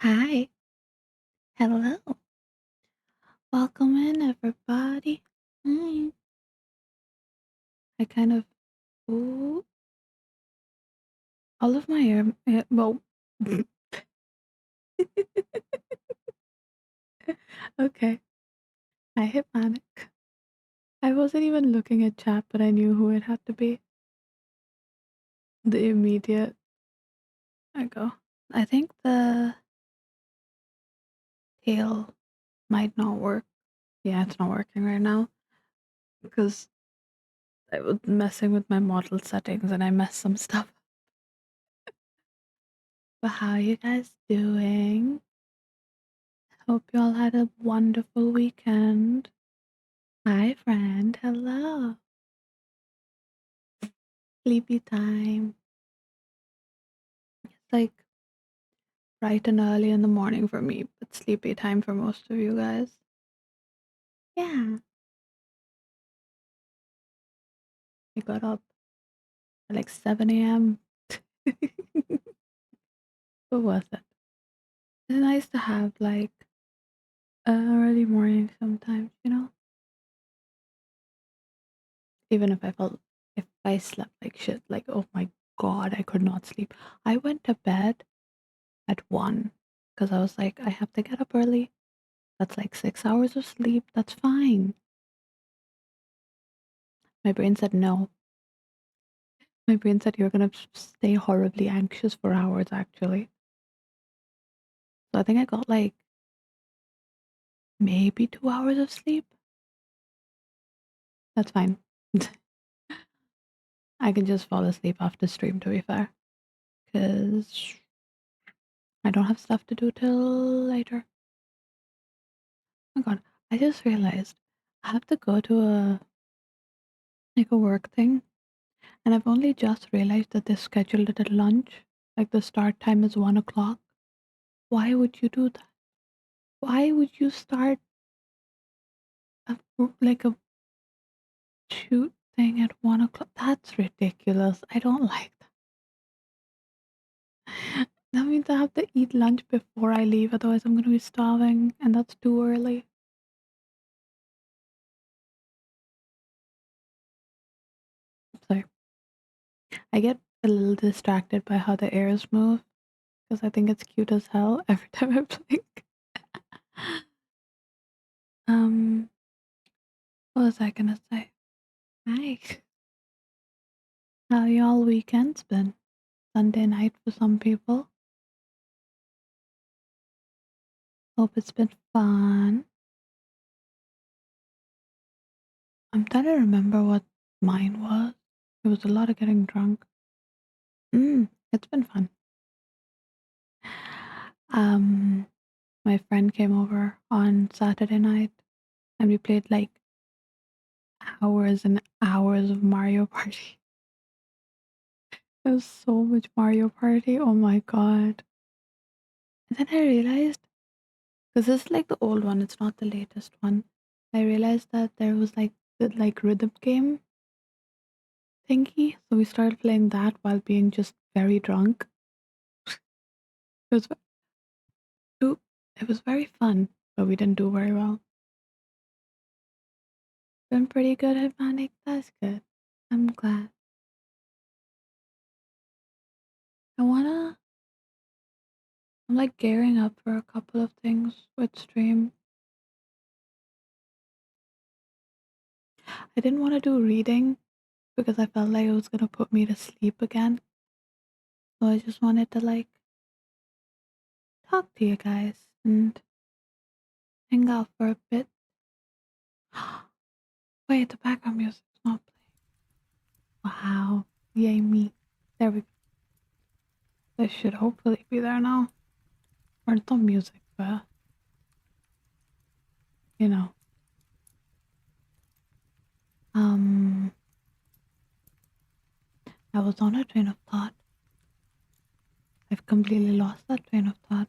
Hi, hello. Welcome in, everybody. Hi. I kind of, ooh, all of my well, okay. I hit panic. I wasn't even looking at chat, but I knew who it had to be. The immediate, I go. I think the tail might not work. Yeah, it's not working right now because I was messing with my model settings and I messed some stuff. But how you guys doing? Hope you all had a wonderful weekend. Hi, friend. Hello. Sleepy time. It's like bright and early in the morning for me, but sleepy time for most of you guys. Yeah. I got up at like 7 a.m. But worth it. It's nice to have like early morning sometimes. Even if I slept like shit, like, oh my god, I could not sleep. I went to bed at 1 because I was like, I have to get up early. That's like 6 hours of sleep. That's fine. My brain said no. My brain said you're gonna stay horribly anxious for hours, actually. So I think I got like maybe 2 hours of sleep. That's fine. I can just fall asleep after stream, to be fair, because I don't have stuff to do till later. Oh my god, I just realized I have to go to a work thing, and I've only just realized that they scheduled it at lunch. Like the start time is 1 o'clock. Why would you do that? Why would you start like a shoot thing at 1 o'clock? That's ridiculous. I don't like that. That means I have to eat lunch before I leave, otherwise I'm gonna be starving, and that's too early. So I get a little distracted by how the airs move because I think it's cute as hell every time I blink. um, what was I gonna say? Hi. How y'all weekends been? Sunday night for some people. Hope it's been fun. I'm trying to remember what mine was. It was a lot of getting drunk. It's been fun. Um, my friend came over on Saturday night and we played like hours and hours of Mario Party. It was so much Mario Party. Oh my god. And then I realized, because this is like the old one, it's not the latest one. I realized that there was like the like rhythm game thingy. So we started playing that while being just very drunk. It was it was very fun, but we didn't do very well. Been pretty good at Manic. That's good. I'm glad. I wanna. I'm like gearing up for a couple of things with stream. I didn't want to do reading because I felt like it was gonna put me to sleep again. So I just wanted to like talk to you guys and hang out for a bit. Wait, the background music's not playing. Wow. Yay me. There we go. This should hopefully be there now. Or it's not music, but you know. Um I was on a train of thought. I've completely lost that train of thought.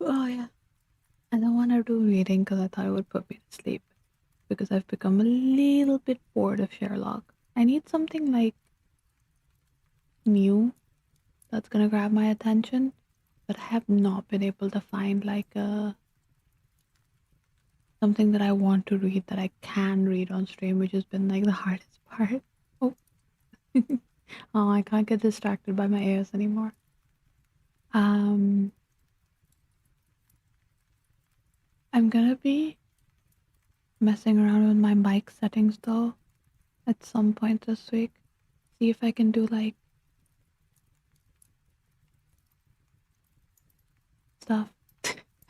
Oh yeah. I don't want to do reading because I thought it would put me to sleep because I've become a little bit bored of Sherlock. I need something like new that's gonna grab my attention, but I have not been able to find like a something that I want to read that I can read on stream, which has been like the hardest part. Oh, oh, I can't get distracted by my ears anymore. Um, I'm gonna be messing around with my mic settings though at some point this week. See if I can do like stuff.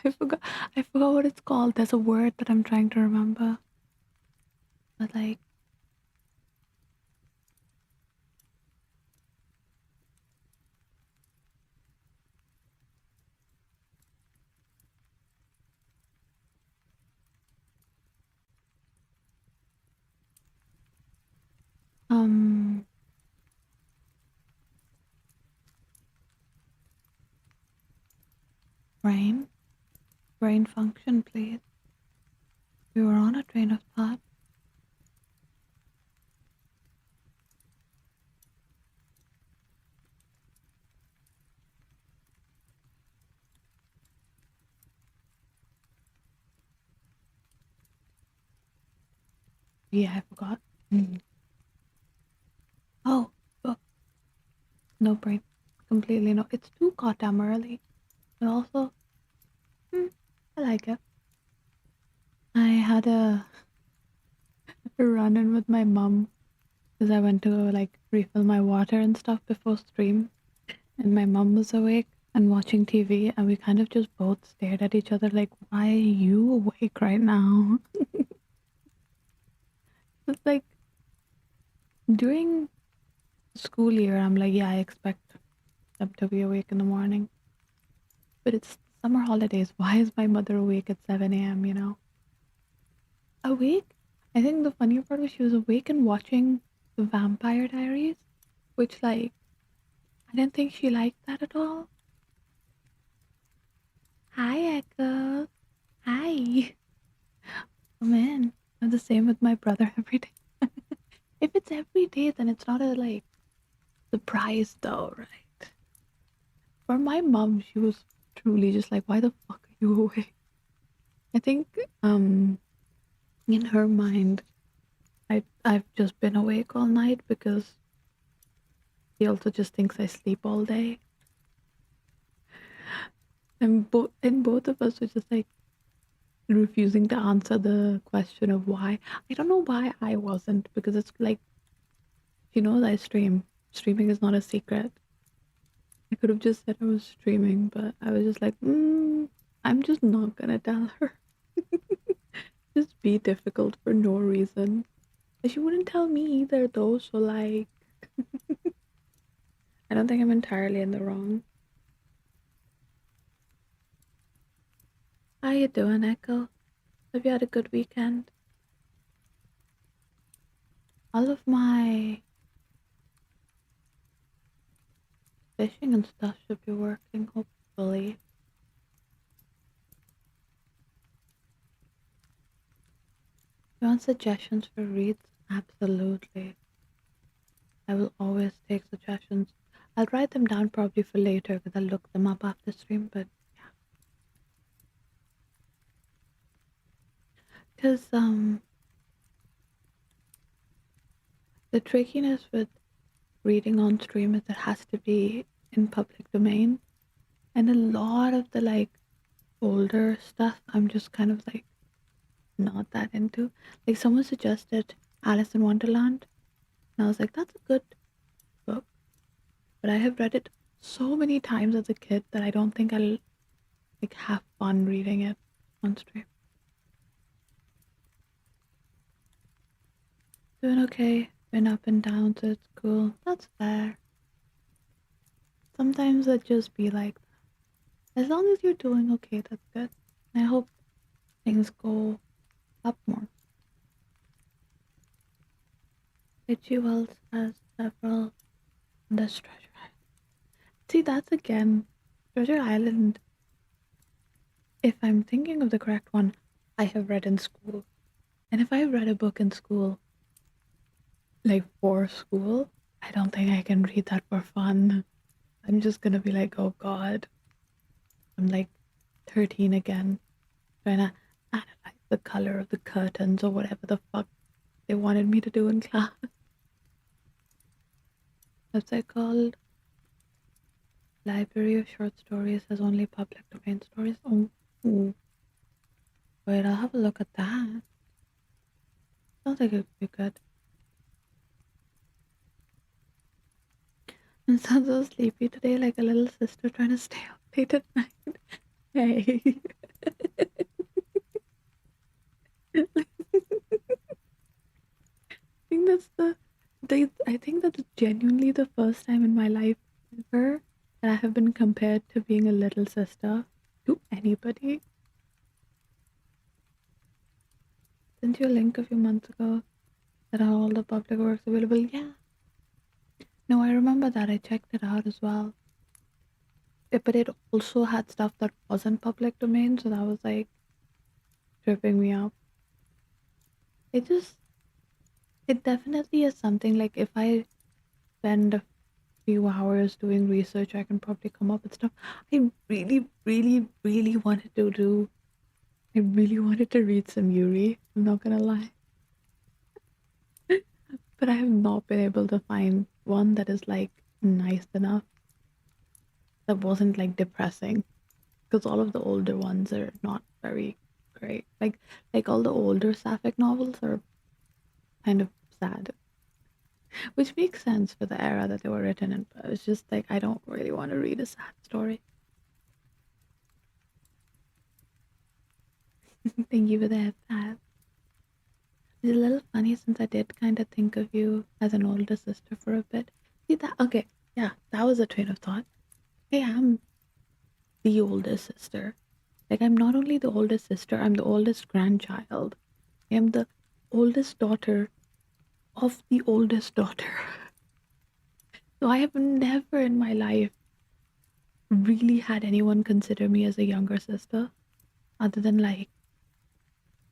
I forgot I forgot what it's called. There's a word that I'm trying to remember. But like um brain brain function, please. We were on a train of thought. Yeah, I forgot. Mm. Oh, book. No brain. Completely no. It's too goddamn early. But also, mm, I like it. I had a run in with my mom because I went to like refill my water and stuff before stream, and my mom was awake and watching TV, and we kind of just both stared at each other like, "Why are you awake right now?" It's like during school year, I'm like, yeah, I expect them to be awake in the morning, but it's summer holidays. Why is my mother awake at 7 a.m., you know? Awake? I think the funny part was she was awake and watching the Vampire Diaries, which, like, I didn't think she liked that at all. Hi, Echo. Hi. Come in. I'm the same with my brother every day. If it's every day, then it's not a, like, surprise, though, right? For my mom, she was truly just like, why the fuck are you awake? I think, in her mind, I've just been awake all night because she also just thinks I sleep all day. And both of us were just like refusing to answer the question of why. I don't know why I wasn't, because it's like she knows I stream. Streaming is not a secret. I could have just said I was streaming, but I was just like, I'm just not gonna tell her. Just be difficult for no reason. And she wouldn't tell me either though, so like I don't think I'm entirely in the wrong. How you doing, Echo? Have you had a good weekend? All of my fishing and stuff should be working, hopefully. You want suggestions for reads? Absolutely. I will always take suggestions. I'll write them down probably for later because I'll look them up after stream, but yeah. Because the trickiness with reading on stream is it has to be in public domain. And a lot of the like older stuff I'm just kind of like not that into. Like someone suggested Alice in Wonderland, and I was like, that's a good book, but I have read it so many times as a kid that I don't think I'll like have fun reading it on stream. Doing okay, been up and down, so it's cool. That's fair. Sometimes it just be like that. As long as you're doing okay, that's good. I hope things go up more. H.G. Wells has several. That's Treasure Island. See, that's again Treasure Island. If I'm thinking of the correct one, I have read in school. And if I read a book in school, like for school, I don't think I can read that for fun. I'm just gonna be like, oh God, I'm like 13 again, trying to analyze the color of the curtains or whatever the fuck they wanted me to do in class. What's that called? Library of Short Stories has only public domain stories. Oh, ooh. Wait, I'll have a look at that. Sounds like it would be good. I'm so sleepy today, like a little sister trying to stay up late at night. Hey. think that's I think that's genuinely the first time in my life ever that I have been compared to being a little sister to anybody. Sent you a link a few months ago that had all the public works available. Yeah. No, I remember that. I checked it out as well. But it also had stuff that wasn't public domain, so that was like tripping me up. It just, it definitely is something like if I spend a few hours doing research, I can probably come up with stuff. I really, really, really wanted to do. I really wanted to read some Yuri. I'm not gonna lie, but I have not been able to find one that is like nice enough that wasn't like depressing. Because all of the older ones are not very great. Like all the older sapphic novels are kind of sad, which makes sense for the era that they were written in. But it's just like I don't really want to read a sad story. Thank you for that. It's a little funny since I did kind of think of you as an older sister for a bit. See that? Okay, yeah, that was a train of thought. I am the oldest sister. Like, I'm not only the oldest sister, I'm the oldest grandchild. I am the oldest daughter of the oldest daughter. So I have never in my life really had anyone consider me as a younger sister, other than like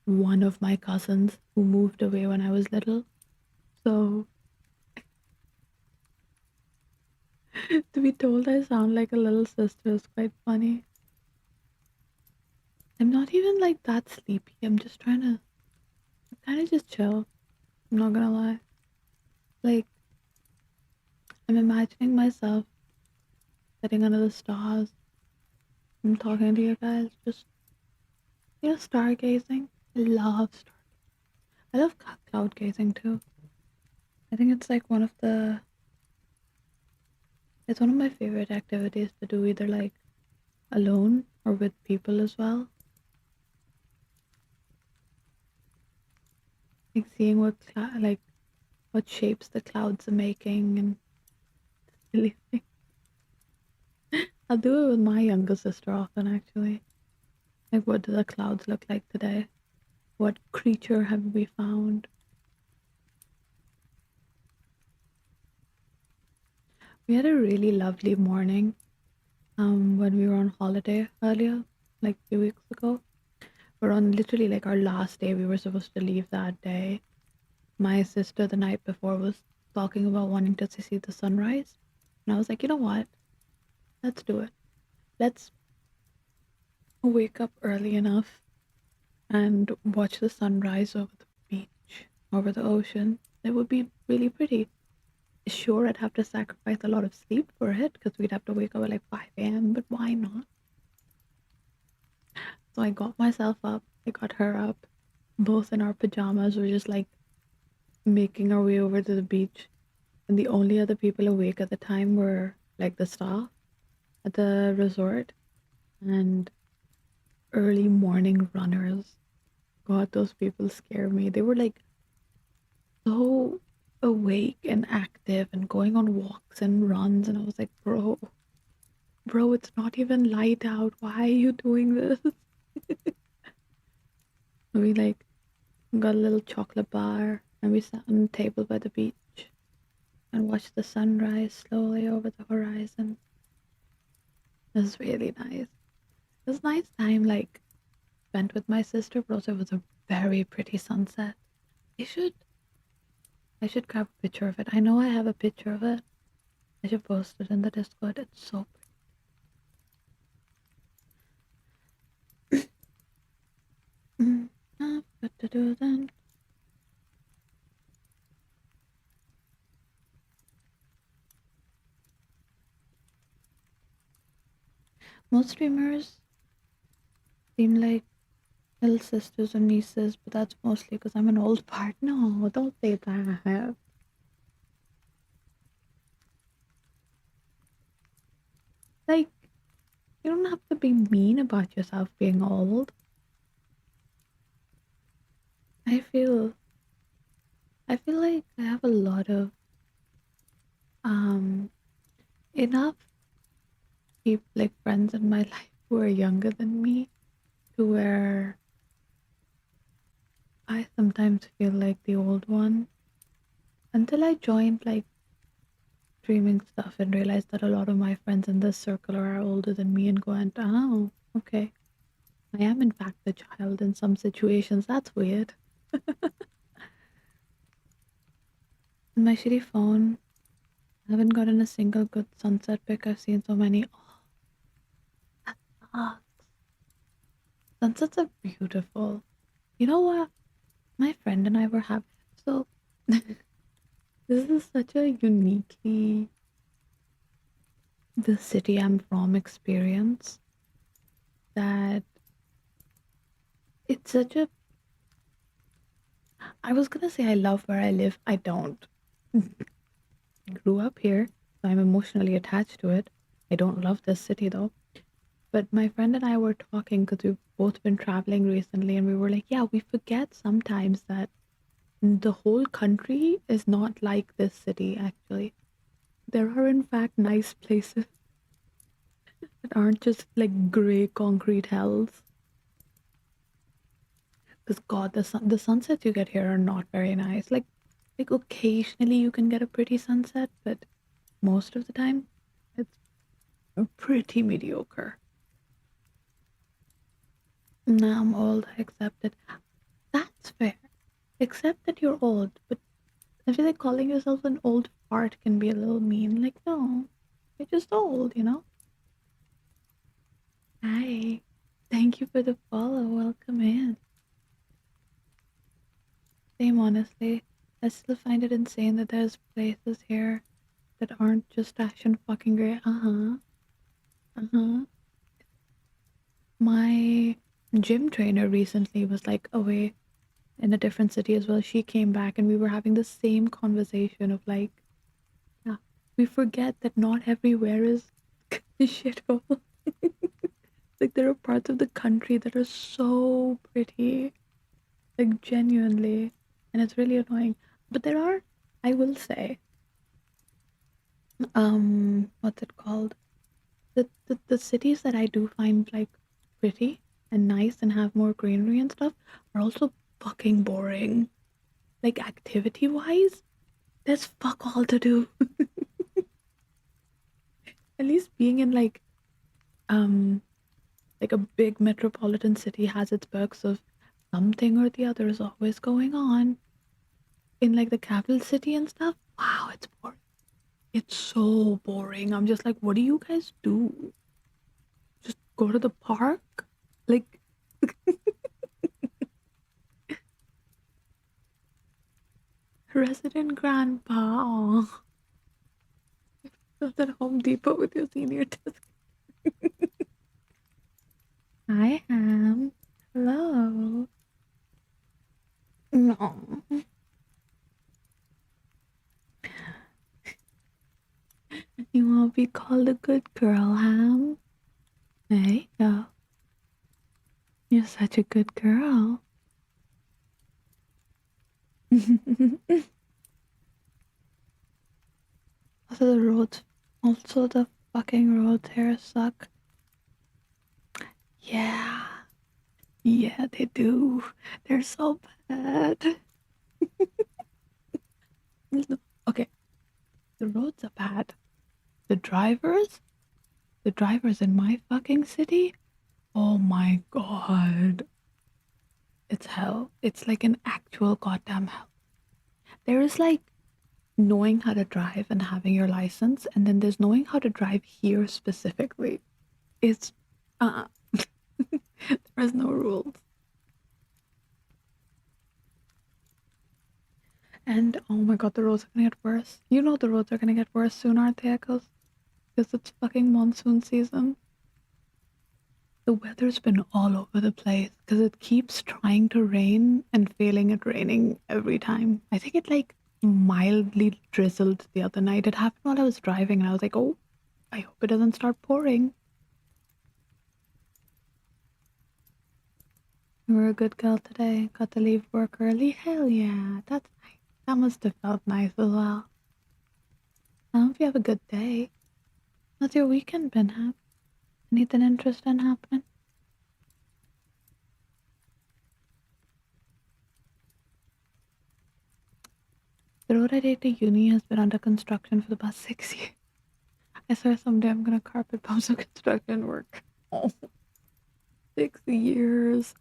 one of my cousins who moved away when I was little. So to be told I sound like a little sister is quite funny. I'm not even like that sleepy. I'm just trying to kind of just chill. I'm not gonna lie. Like, I'm imagining myself sitting under the stars and talking to you guys, just, stargazing. I love star. I love cloud gazing too. I think it's like it's one of my favorite activities to do, either like alone or with people as well. Like seeing like what shapes the clouds are making and silly things. I'll do it with my younger sister often, actually. Like, what do the clouds look like today? What creature have we found? We had a really lovely morning when we were on holiday earlier, like 2 weeks ago. We're on literally like our last day. We were supposed to leave that day. My sister the night before was talking about wanting to see the sunrise. And I was like, you know what? Let's do it. Let's wake up early enough and watch the sunrise over the beach, over the ocean. It would be really pretty. Sure, I'd have to sacrifice a lot of sleep for it because we'd have to wake up at like 5 a.m., but why not? So I got myself up, I got her up, both in our pajamas. We're just like making our way over to the beach. And the only other people awake at the time were like the staff at the resort and early morning runners. God, those people scare me. They were like so awake and active and going on walks and runs. And I was like, bro, it's not even light out. Why are you doing this? We like got a little chocolate bar and we sat on the table by the beach and watched the sunrise slowly over the horizon. It was really nice. It was a nice time, like spent with my sister, but also it was a very pretty sunset. I should I should grab a picture of it. I know I have a picture of it. I should post it in the Discord. It's so pretty. What to do then? Most streamers seem like little sisters or nieces, but that's mostly because I'm an old part. No, don't say that. Like, you don't have to be mean about yourself being old. I feel I feel like I have a lot of um enough people like friends in my life who are younger than me to where I sometimes feel like the old one until I joined like streaming stuff and realized that a lot of my friends in this circle are older than me and going, oh, okay. I am in fact the child in some situations. That's weird. In my shitty phone, I haven't gotten a single good sunset pic. I've seen so many. Oh, sunsets are beautiful. You know what? My friend and I were having so this is such a uniquely the city I'm from experience that it's such a I was gonna say I love where I live. I don't. I grew up here, so I'm emotionally attached to it. I don't love this city though. But my friend and I were talking because we've both been traveling recently, and we were like, yeah, we forget sometimes that the whole country is not like this city, actually. There are, in fact, nice places that aren't just like gray concrete hells. Because God, the sunsets you get here are not very nice. Like occasionally you can get a pretty sunset, but most of the time it's pretty mediocre. Nah, I'm old. I accept it. That's fair. Accept that you're old, but I feel like calling yourself an old fart can be a little mean. Like, no, you're just old, you know? Hi. Thank you for the follow. Welcome in. Same, honestly. I still find it insane that there's places here that aren't just fashion fucking great. Uh-huh. Uh-huh. My gym trainer recently was like away in a different city as well. She came back and we were having the same conversation of like, yeah, we forget that not everywhere is shithole. Like there are parts of the country that are so pretty, like genuinely, and it's really annoying. But there are, I will say, what's it called? The cities that I do find like pretty and nice and have more greenery and stuff are also fucking boring. Like activity wise, there's fuck all to do. At least being in um like a big metropolitan city has its perks of something or the other is always going on. In like the capital city and stuff, wow, it's boring. It's so boring. I'm just like, what do you guys do? Just go to the park? Like resident grandpa. Aw. Just at Home Depot with your senior disc. I am. Hello. No. You won't be called a good girl, Ham. There you go. You're such a good girl. Also, the roads. Also, the fucking roads here suck. Yeah. Yeah, they do. They're so bad. Okay, the roads are bad. The drivers? The drivers in my fucking city? Oh my god. It's hell. It's like an actual goddamn hell. There is like knowing how to drive and having your license, and then there's knowing how to drive here specifically. It's uh there is no rules. And oh my god, the roads are gonna get worse. You know the roads are gonna get worse soon, aren't they, Echoes? Because it's fucking monsoon season. The weather's been all over the place because it keeps trying to rain and failing at raining every time. I think it like mildly drizzled the other night. It happened while I was driving and I was like, oh, I hope it doesn't start pouring. You were a good girl today. Got to leave work early. Hell yeah, that's nice. That must have felt nice as well. I hope you have a good day. How's your weekend been, Hap? Anything interesting happening? The road I take to uni has been under construction for the past 6 years. I swear someday I'm gonna carpet bomb some construction work. Oh, 6 years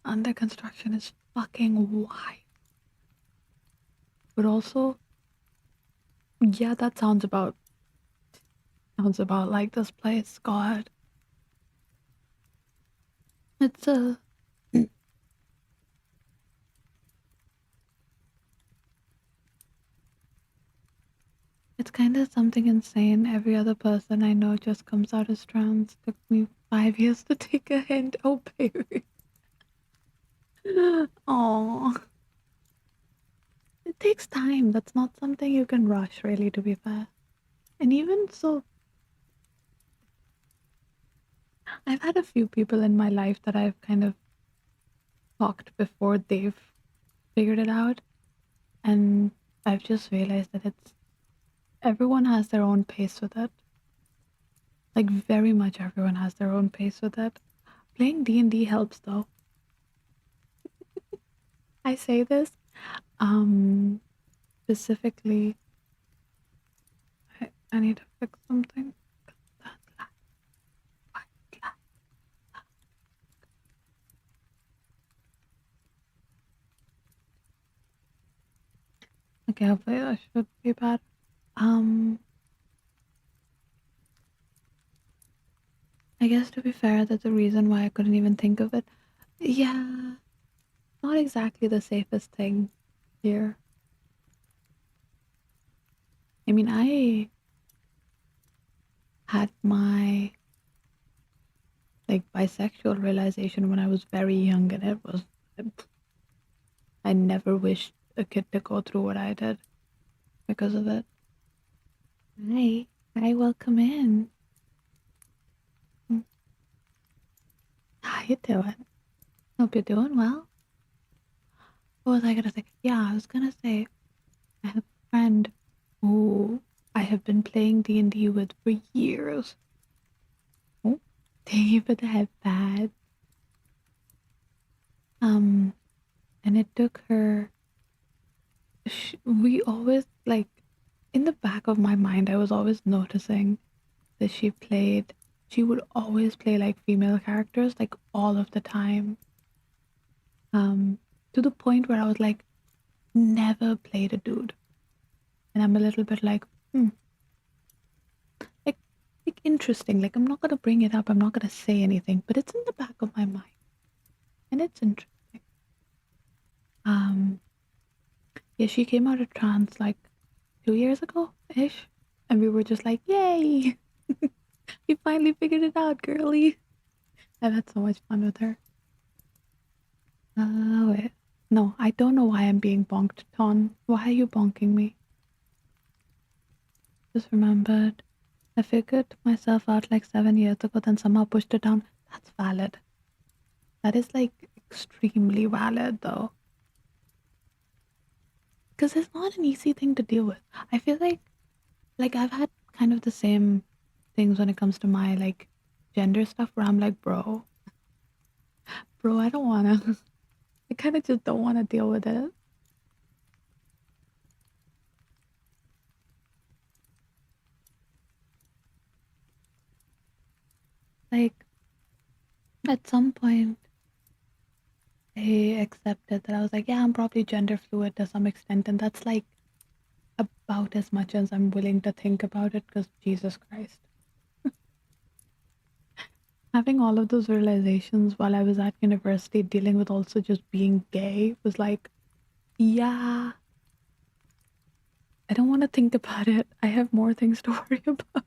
under construction is fucking wild. But also, yeah, that sounds about like this place. God, it's a it's kind of something insane. Every other person I know just comes out as trans. Took me 5 years to take a hint. Oh baby. Oh, it takes time. That's not something you can rush, really, to be fair. And even so, I've had a few people in my life that I've kind of talked before they've figured it out, and I've just realized that it's everyone has their own pace with it. Like very much everyone has their own pace with it. Playing D&D helps though. I say this um specifically I need to fix something. Okay, hopefully that should be bad. Um I guess to be fair, that's the reason why I couldn't even think of it. Yeah, not exactly the safest thing here. I mean, I had my like bisexual realization when I was very young, and it was I never wished a kid to go through what I did because of it. Hi, hi, welcome in. Mm, How you doing? Hope you're doing well. What was I gonna say? Yeah, I was gonna say I have a friend who I have been playing D&D with for years. Oh, thank you for the headpad. Um, and it took her. We always like in the back of my mind, I was always noticing that she would always play like female characters like all of the time. Um, to the point where I was like, never played a dude. And I'm a little bit like, like, like interesting. Like I'm not gonna bring it up. I'm not gonna say anything, but it's in the back of my mind, and it's interesting. Um, yeah, she came out of trance like 2 years ago ish, and we were just like, yay, you finally figured it out, girly. I've had so much fun with her. Wait. No, I don't know why I'm being bonked, Ton. Why are you bonking me? Just remembered. I figured myself out like 7 years ago, then somehow pushed it down. That's valid. That is like extremely valid though. Because it's not an easy thing to deal with. I feel like I've had kind of the same things when it comes to my like gender stuff where I'm like, bro, I don't wanna. I kind of just don't want to deal with it. Like at some point, I accepted that. I was like, yeah, I'm probably gender fluid to some extent, and that's like about as much as I'm willing to think about it because Jesus Christ. Having all of those realizations while I was at university, dealing with also just being gay, was like, yeah, I don't want to think about it. I have more things to worry about.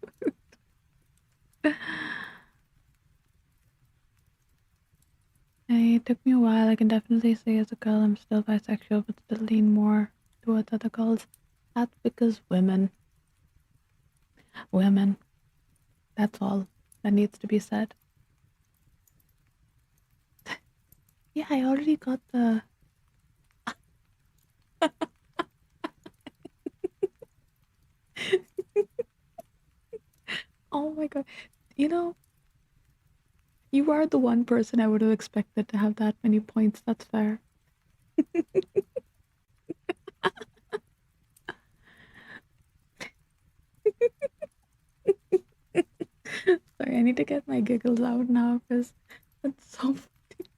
It took me a while. I can definitely say as a girl, I'm still bisexual, but still lean more towards other girls. That's because women. Women. That's all that needs to be said. Yeah, I already got the. Oh my god. You know, you are the one person I would have expected to have that many points. That's fair. Sorry, I need to get my giggles out now because that's so funny.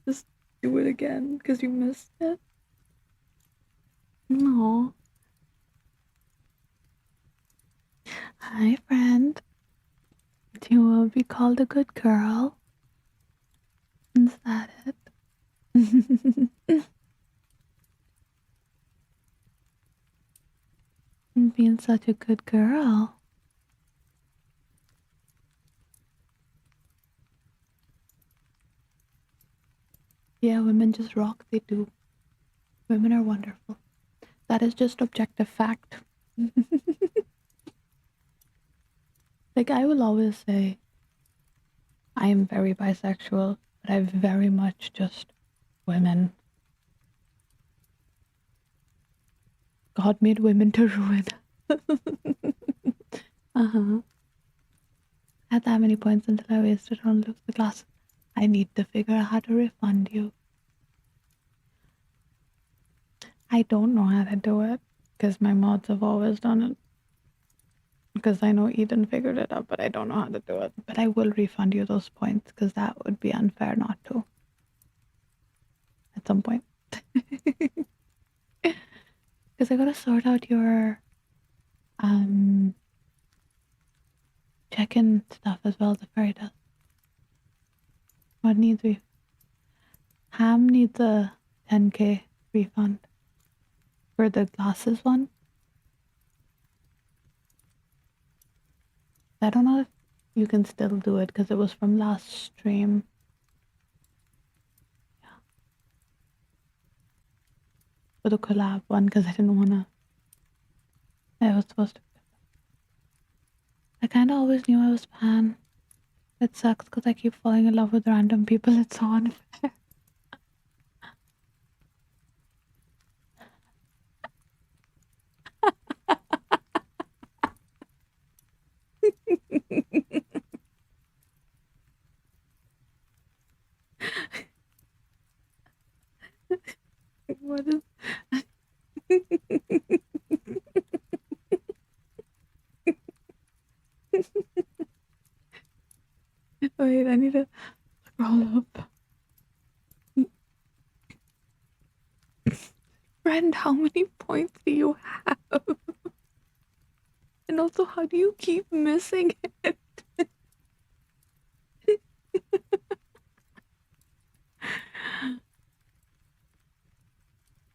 Just do it again because you missed it. No. Hi, friend. Do you want to be called a good girl? Is that it? Being such a good girl. Yeah, women just rock. They do. Women are wonderful. That is just objective fact. Like, I will always say, I am very bisexual, but I very much just women. God made women to ruin. Uh-huh. Had that many points until I wasted on lose the class. I need to figure out how to refund you. I don't know how to do it because my mods have always done it. Because I know Eden figured it out, but I don't know how to do it. But I will refund you those points because that would be unfair not to at some point. Because I gotta sort out your um check-in stuff as well, the fairy dust. What needs Ham needs a 10k refund for the glasses one. I don't know if you can still do it because it was from last stream. Yeah. For the collab one because I didn't wanna. I was supposed to. I kinda always knew I was pan. It sucks because I keep falling in love with random people. It's so unfair. What is Wait, I need to scroll up. Friend, how many points do you have? And also, how do you keep missing it?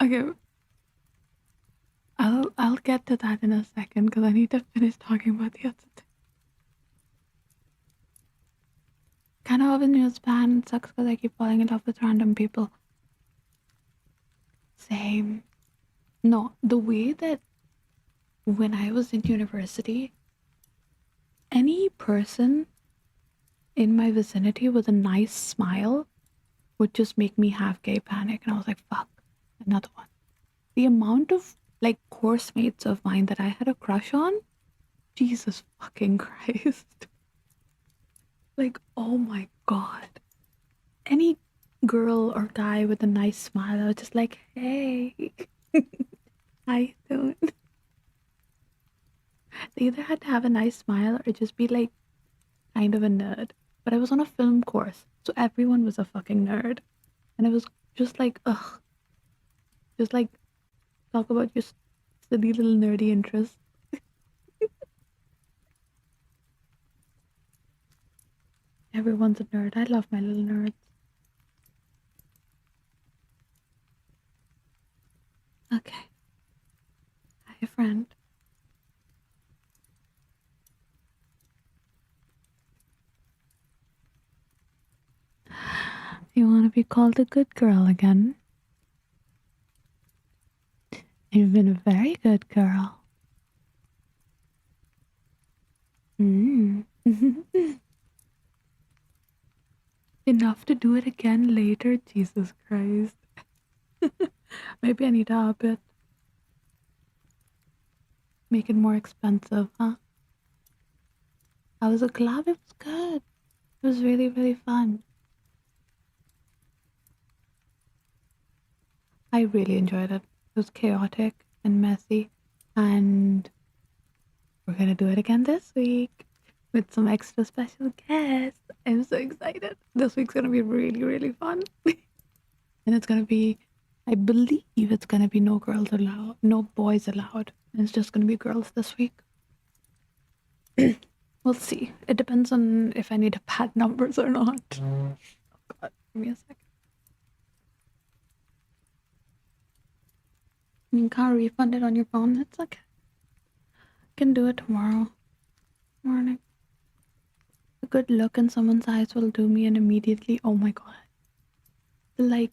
Okay, I'll get to that in a second because I need to finish talking about the other thing. Kind of have a news ban. It sucks because I keep falling in love with random people. Same. No, the way that when I was in university, any person in my vicinity with a nice smile would just make me have gay panic. And I was like, fuck, another one. The amount of like course mates of mine that I had a crush on, Jesus fucking Christ. Like, oh my god. Any girl or guy with a nice smile, I was just like, hey, how you doing? They either had to have a nice smile or just be like kind of a nerd. But I was on a film course, so everyone was a fucking nerd. And it was Just like, ugh, just like talk about your silly little nerdy interests. Everyone's a nerd. I love my little nerds. Okay. Hi, friend. You want to be called a good girl again? You've been a very good girl. Mm. Enough to do it again later? Jesus Christ. Maybe I need to up it. Make it more expensive, huh? I was a collab. It was good. It was really, really fun. I really enjoyed it. It was chaotic and messy. And we're gonna do it again this week with some extra special guests. I'm so excited. This week's gonna be really, really fun. And it's gonna be, I believe it's gonna be no girls allowed, no boys allowed. It's just gonna be girls this week. We'll see. It depends on if I need to pad numbers or not. Oh God, give me a second. You can't refund it on your phone. It's okay. I can do it tomorrow morning. A good look in someone's eyes will do me, and immediately, oh my God, the like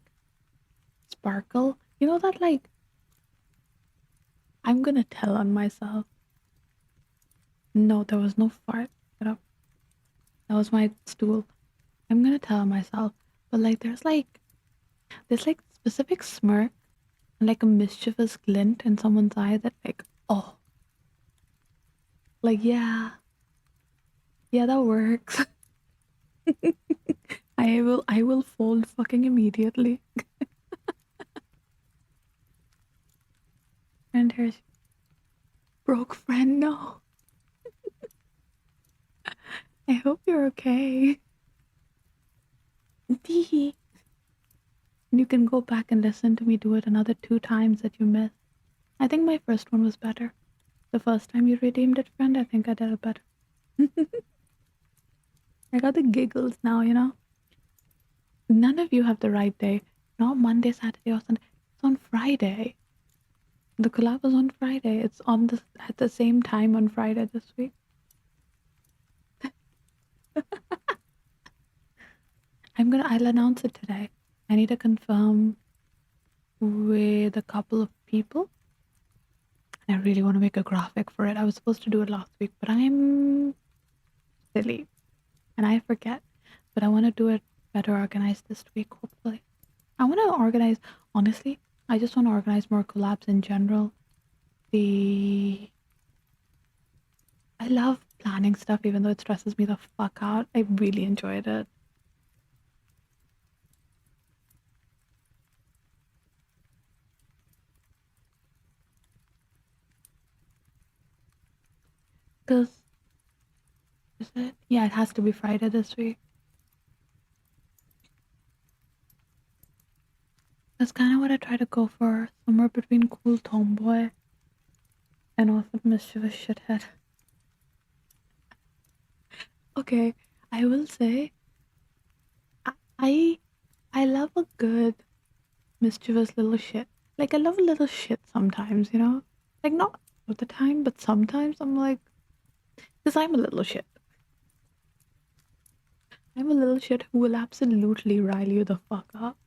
sparkle. You know that like I'm gonna tell on myself. No, there was no fart. Get up. That was my stool. I'm gonna tell myself, but like there's like specific smirk and like a mischievous glint in someone's eye that like oh like yeah that works. I will fold fucking immediately. And here's broke friend. No, I hope you're okay. Tee. You can go back and listen to me do it another 2 times that you missed. I think my first one was better. The first time you redeemed it, friend, I think I did it better. I got the giggles now, you know? None of you have the right day. Not Monday, Saturday, or Sunday. It's on Friday. The collab was on Friday. It's on the at the same time on Friday this week. I'll announce it today. I need to confirm with a couple of people. And I really want to make a graphic for it. I was supposed to do it last week, but I'm silly and I forget. But I want to do it better organized this week, hopefully. I want to organize, honestly, I just want to organize more collabs in general. I love planning stuff, even though it stresses me the fuck out. I really enjoyed it. Because, is it? Yeah, it has to be Friday this week. That's kind of what I try to go for. Somewhere between cool tomboy and also mischievous shithead. Okay, I will say, I, I I love a good mischievous little shit. Like I love a little shit sometimes, you know? Like not all the time, but sometimes I'm like, because I'm a little shit. I'm a little shit who will absolutely rile you the fuck up.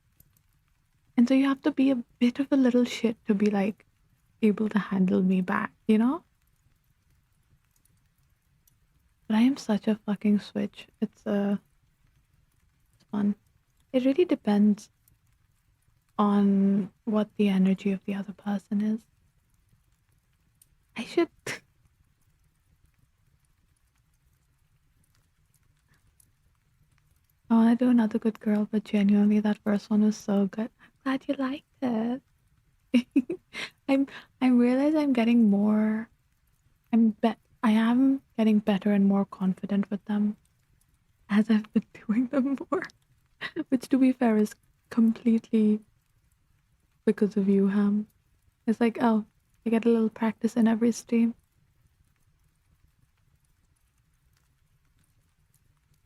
And so you have to be a bit of a little shit to be like able to handle me back, you know? But I am such a fucking switch. It's fun. It really depends on what the energy of the other person is. I should I want to do another good girl, but genuinely, that first one was so good. I'm glad you liked it. I'm I realize I'm getting more. I am getting better and more confident with them as I've been doing them more. Which, to be fair, is completely because of you, Ham. It's like, oh, I get a little practice in every stream.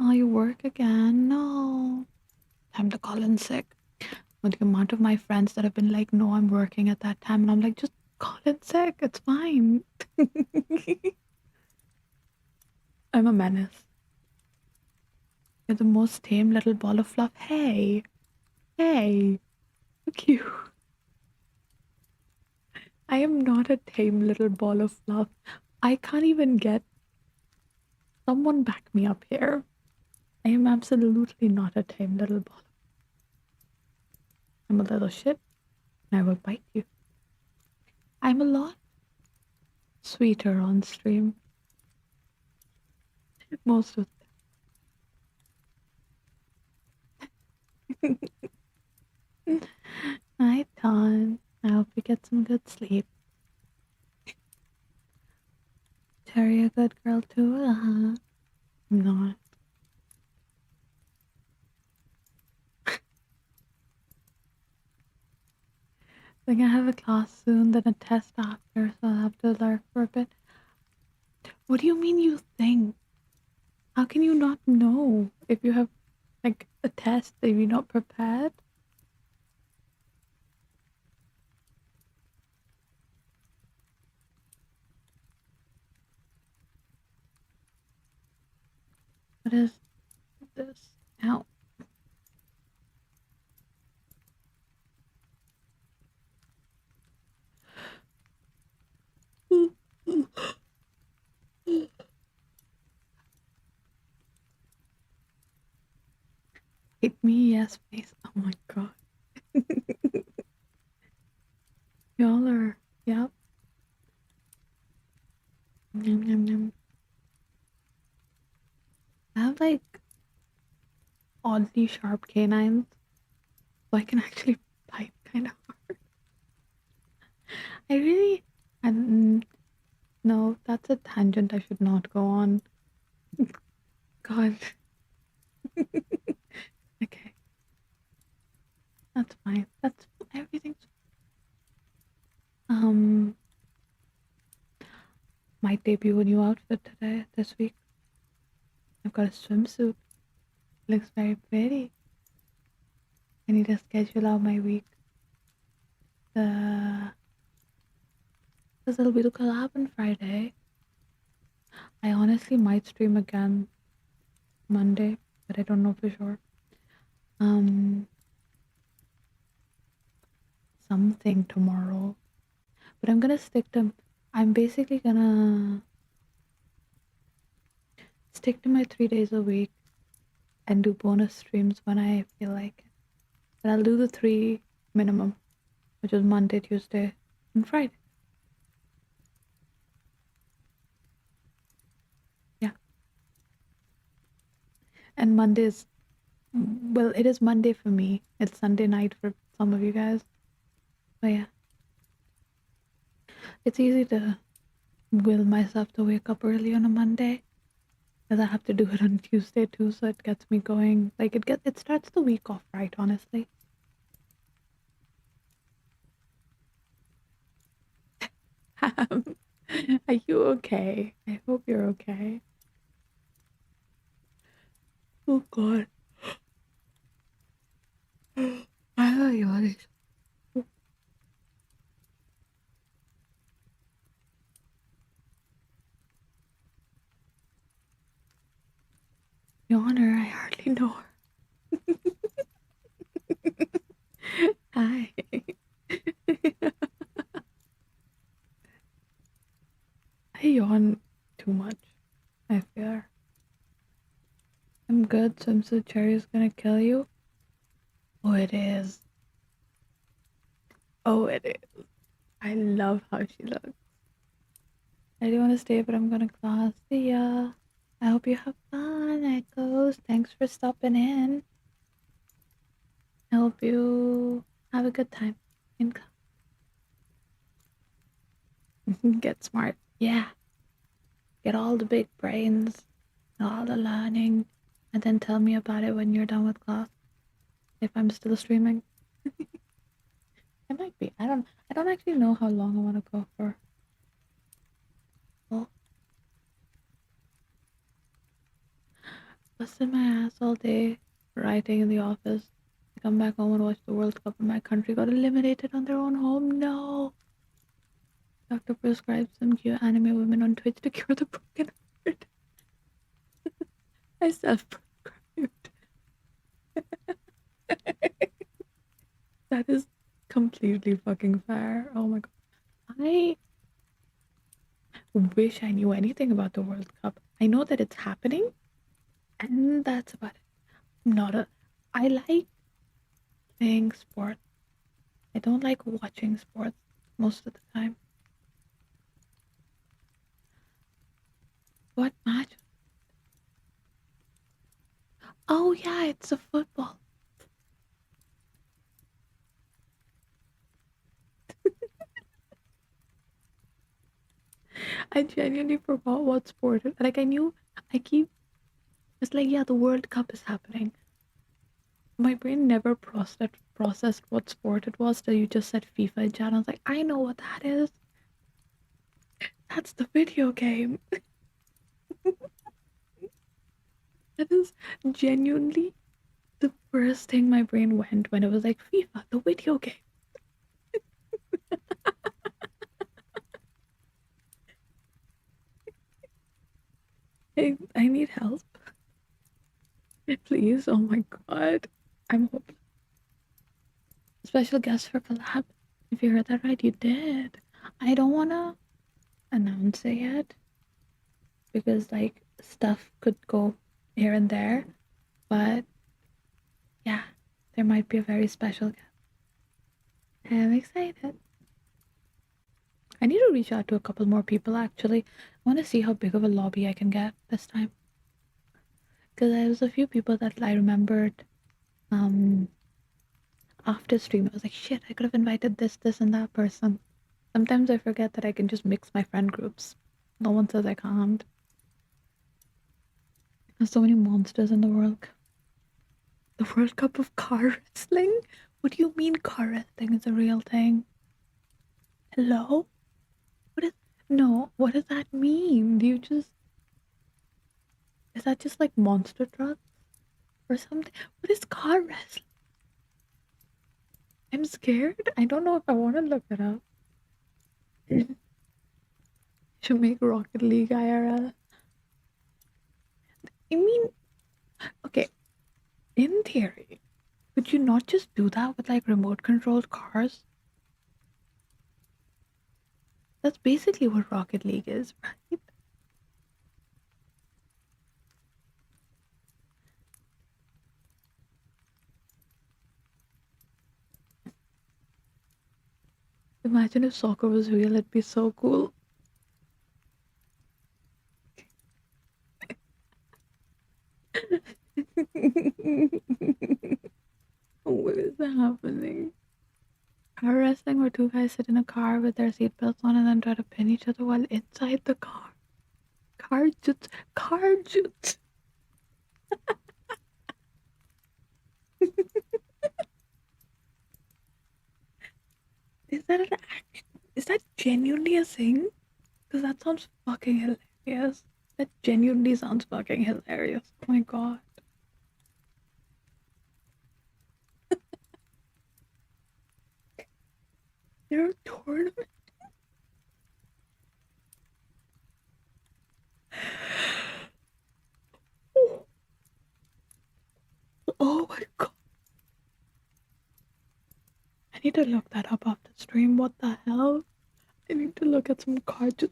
Oh, you work again? No. Time to call in sick. With the amount of my friends that have been like, no, I'm working at that time. And I'm like, just call in sick. It's fine. I'm a menace. You're the most tame little ball of fluff. Hey. Hey. Look you. I am not a tame little ball of fluff. I can't even get someone back me up here. I am absolutely not a tame little ball. I'm a little shit, and I will bite you. I'm a lot sweeter on stream. Most of the night time. I hope you get some good sleep. Terry, a good girl too? I'm not. Like I have a class soon, then a test after, so I'll have to lurk for a bit. What do you mean you think? How can you not know if you have like a test if you're not prepared? What is this? Ow. Hit me, yes, please. Oh my god. Y'all are, yep. Yum, yum, yum. I have like oddly sharp canines, so I can actually bite kind of hard. I really, and no, that's a tangent I should not go on. God. Okay, that's fine. That's everything's. Um, might debut a new outfit today, this week. I've got a swimsuit. Looks very pretty. I need to schedule out my week. The Because it'll be the collab on Friday. I honestly might stream again Monday, but I don't know for sure. Um, something tomorrow. But I'm gonna stick to. I'm basically gonna stick to my 3 days a week and do bonus streams when I feel like it. But I'll do the three minimum, which is Monday, Tuesday, and Friday. Yeah. And Mondays, well, it is Monday for me. It's Sunday night for some of you guys. But yeah, it's easy to will myself to wake up early on a Monday because I have to do it on Tuesday too, so it gets me going. Like it starts the week off right, honestly. Are you okay? I hope you're okay. Oh god. I yawn. Yawner, I hardly know her. Hi. I yawn too much, I fear. I'm good, swimsuit cherry's gonna kill you. Oh, it is. Oh, it is. I love how she looks. I do want to stay, but I'm gonna class. See ya. I hope you have fun, Echoes. Thanks for stopping in. I hope you have a good time. And get smart. Yeah. Get all the big brains, all the learning, and then tell me about it when you're done with class. If I'm still streaming. It might be. I don't actually know how long I want to go for. Well, busted my ass all day, writing in the office. I come back home and watch the World Cup and my country got eliminated on their own home. No. Doctor prescribed some cute anime women on Twitch to cure the broken heart. I self-prescribed. That is completely fucking fair. Oh my god. I wish I knew anything about the World Cup. I know that it's happening, and that's about it. I'm not a. I like playing sports. I don't like watching sports most of the time. What match? Oh yeah, it's a football. I genuinely forgot what sport it. Like I knew. I keep. It's like yeah, the World Cup is happening. My brain never processed what sport it was till you just said FIFA and chat. I was like, I know what that is. That's the video game. That is genuinely the first thing my brain went when it was like FIFA, the video game. I need help. Please. Oh my god. I'm hopeless. Special guest for collab. If you heard that right, you did. I don't wanna announce it yet because like stuff could go here and there, but yeah, there might be a very special guest. I'm excited. I need to reach out to a couple more people actually. I want to see how big of a lobby I can get this time. Because there was a few people that I remembered um after stream. I was like, shit, I could have invited this, and that person. Sometimes I forget that I can just mix my friend groups. No one says I can't. There's so many monsters in the world. The World Cup of car wrestling? What do you mean car wrestling is a real thing? Hello? What is no, what does that mean? Do you just is that just like monster trucks or something? What is car wrestling? I'm scared. I don't know if I want to look it up. Should make Rocket League IRL. I mean, okay, in theory, could you not just do that with like remote controlled cars? That's basically what Rocket League is, right? Imagine if soccer was real, it'd be so cool. What is happening? Car wrestling where two guys sit in a car with their seatbelts on and then try to pin each other while inside the car. Car jutsu. Car jutsu. Is that an act? Is that genuinely a thing? Because that sounds fucking hilarious. That genuinely sounds fucking hilarious. Oh my god. There are tournaments. Oh my god. I need to look that up after stream. What the hell? I need to look at some car jutsu.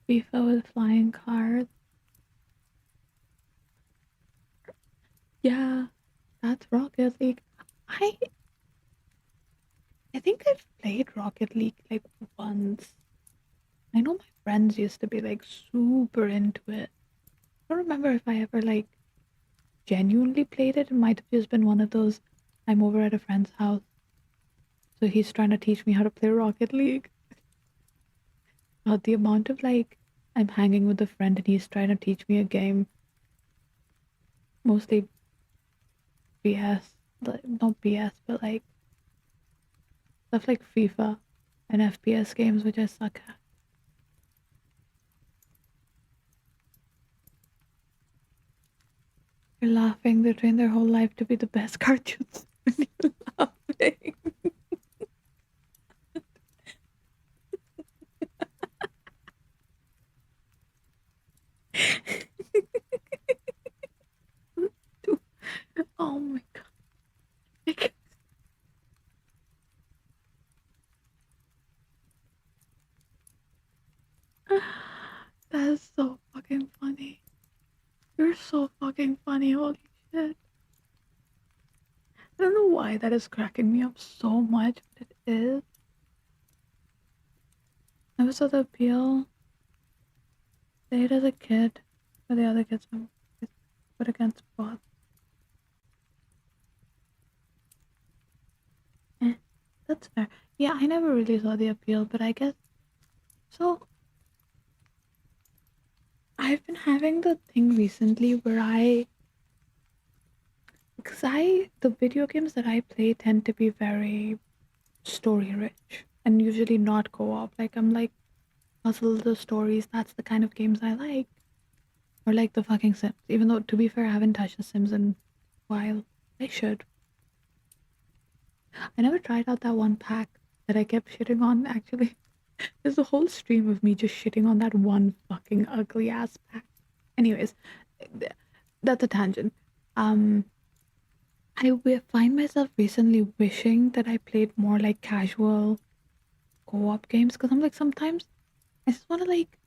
FIFA with flying cars. Yeah, that's Rocket League. I I think I've played Rocket League like once. I know my friends used to be like super into it. I don't remember if I ever like genuinely played it. It might have just been one of those I'm over at a friend's house, so he's trying to teach me how to play Rocket League. The amount of like I'm hanging with a friend and he's trying to teach me a game Mostly BS, like, not BS, but like stuff like FIFA and FPS games, which I suck at. They're laughing. They train their whole life to be the best cartoons. And you're laughing. Oh my god. That is so fucking funny. You're so fucking funny. Holy shit. I don't know why that is cracking me up so much, but it is. Never saw the appeal. Played as a kid, but the other kids I'm put against both. Eh, that's fair. Yeah, I never really saw the appeal, but I guess so. I've been having the thing recently where the video games that I play tend to be very story rich and usually not co-op. Like I'm like puzzle the stories. That's the kind of games I like. Or like the fucking Sims. Even though to be fair, I haven't touched the Sims in a while. I should. I never tried out that one pack that I kept shitting on. Actually, there's a whole stream of me just shitting on that one fucking ugly ass pack. Anyways, that's a tangent. Um, find myself recently wishing that I played more like casual co-op games because I'm like sometimes I just want to like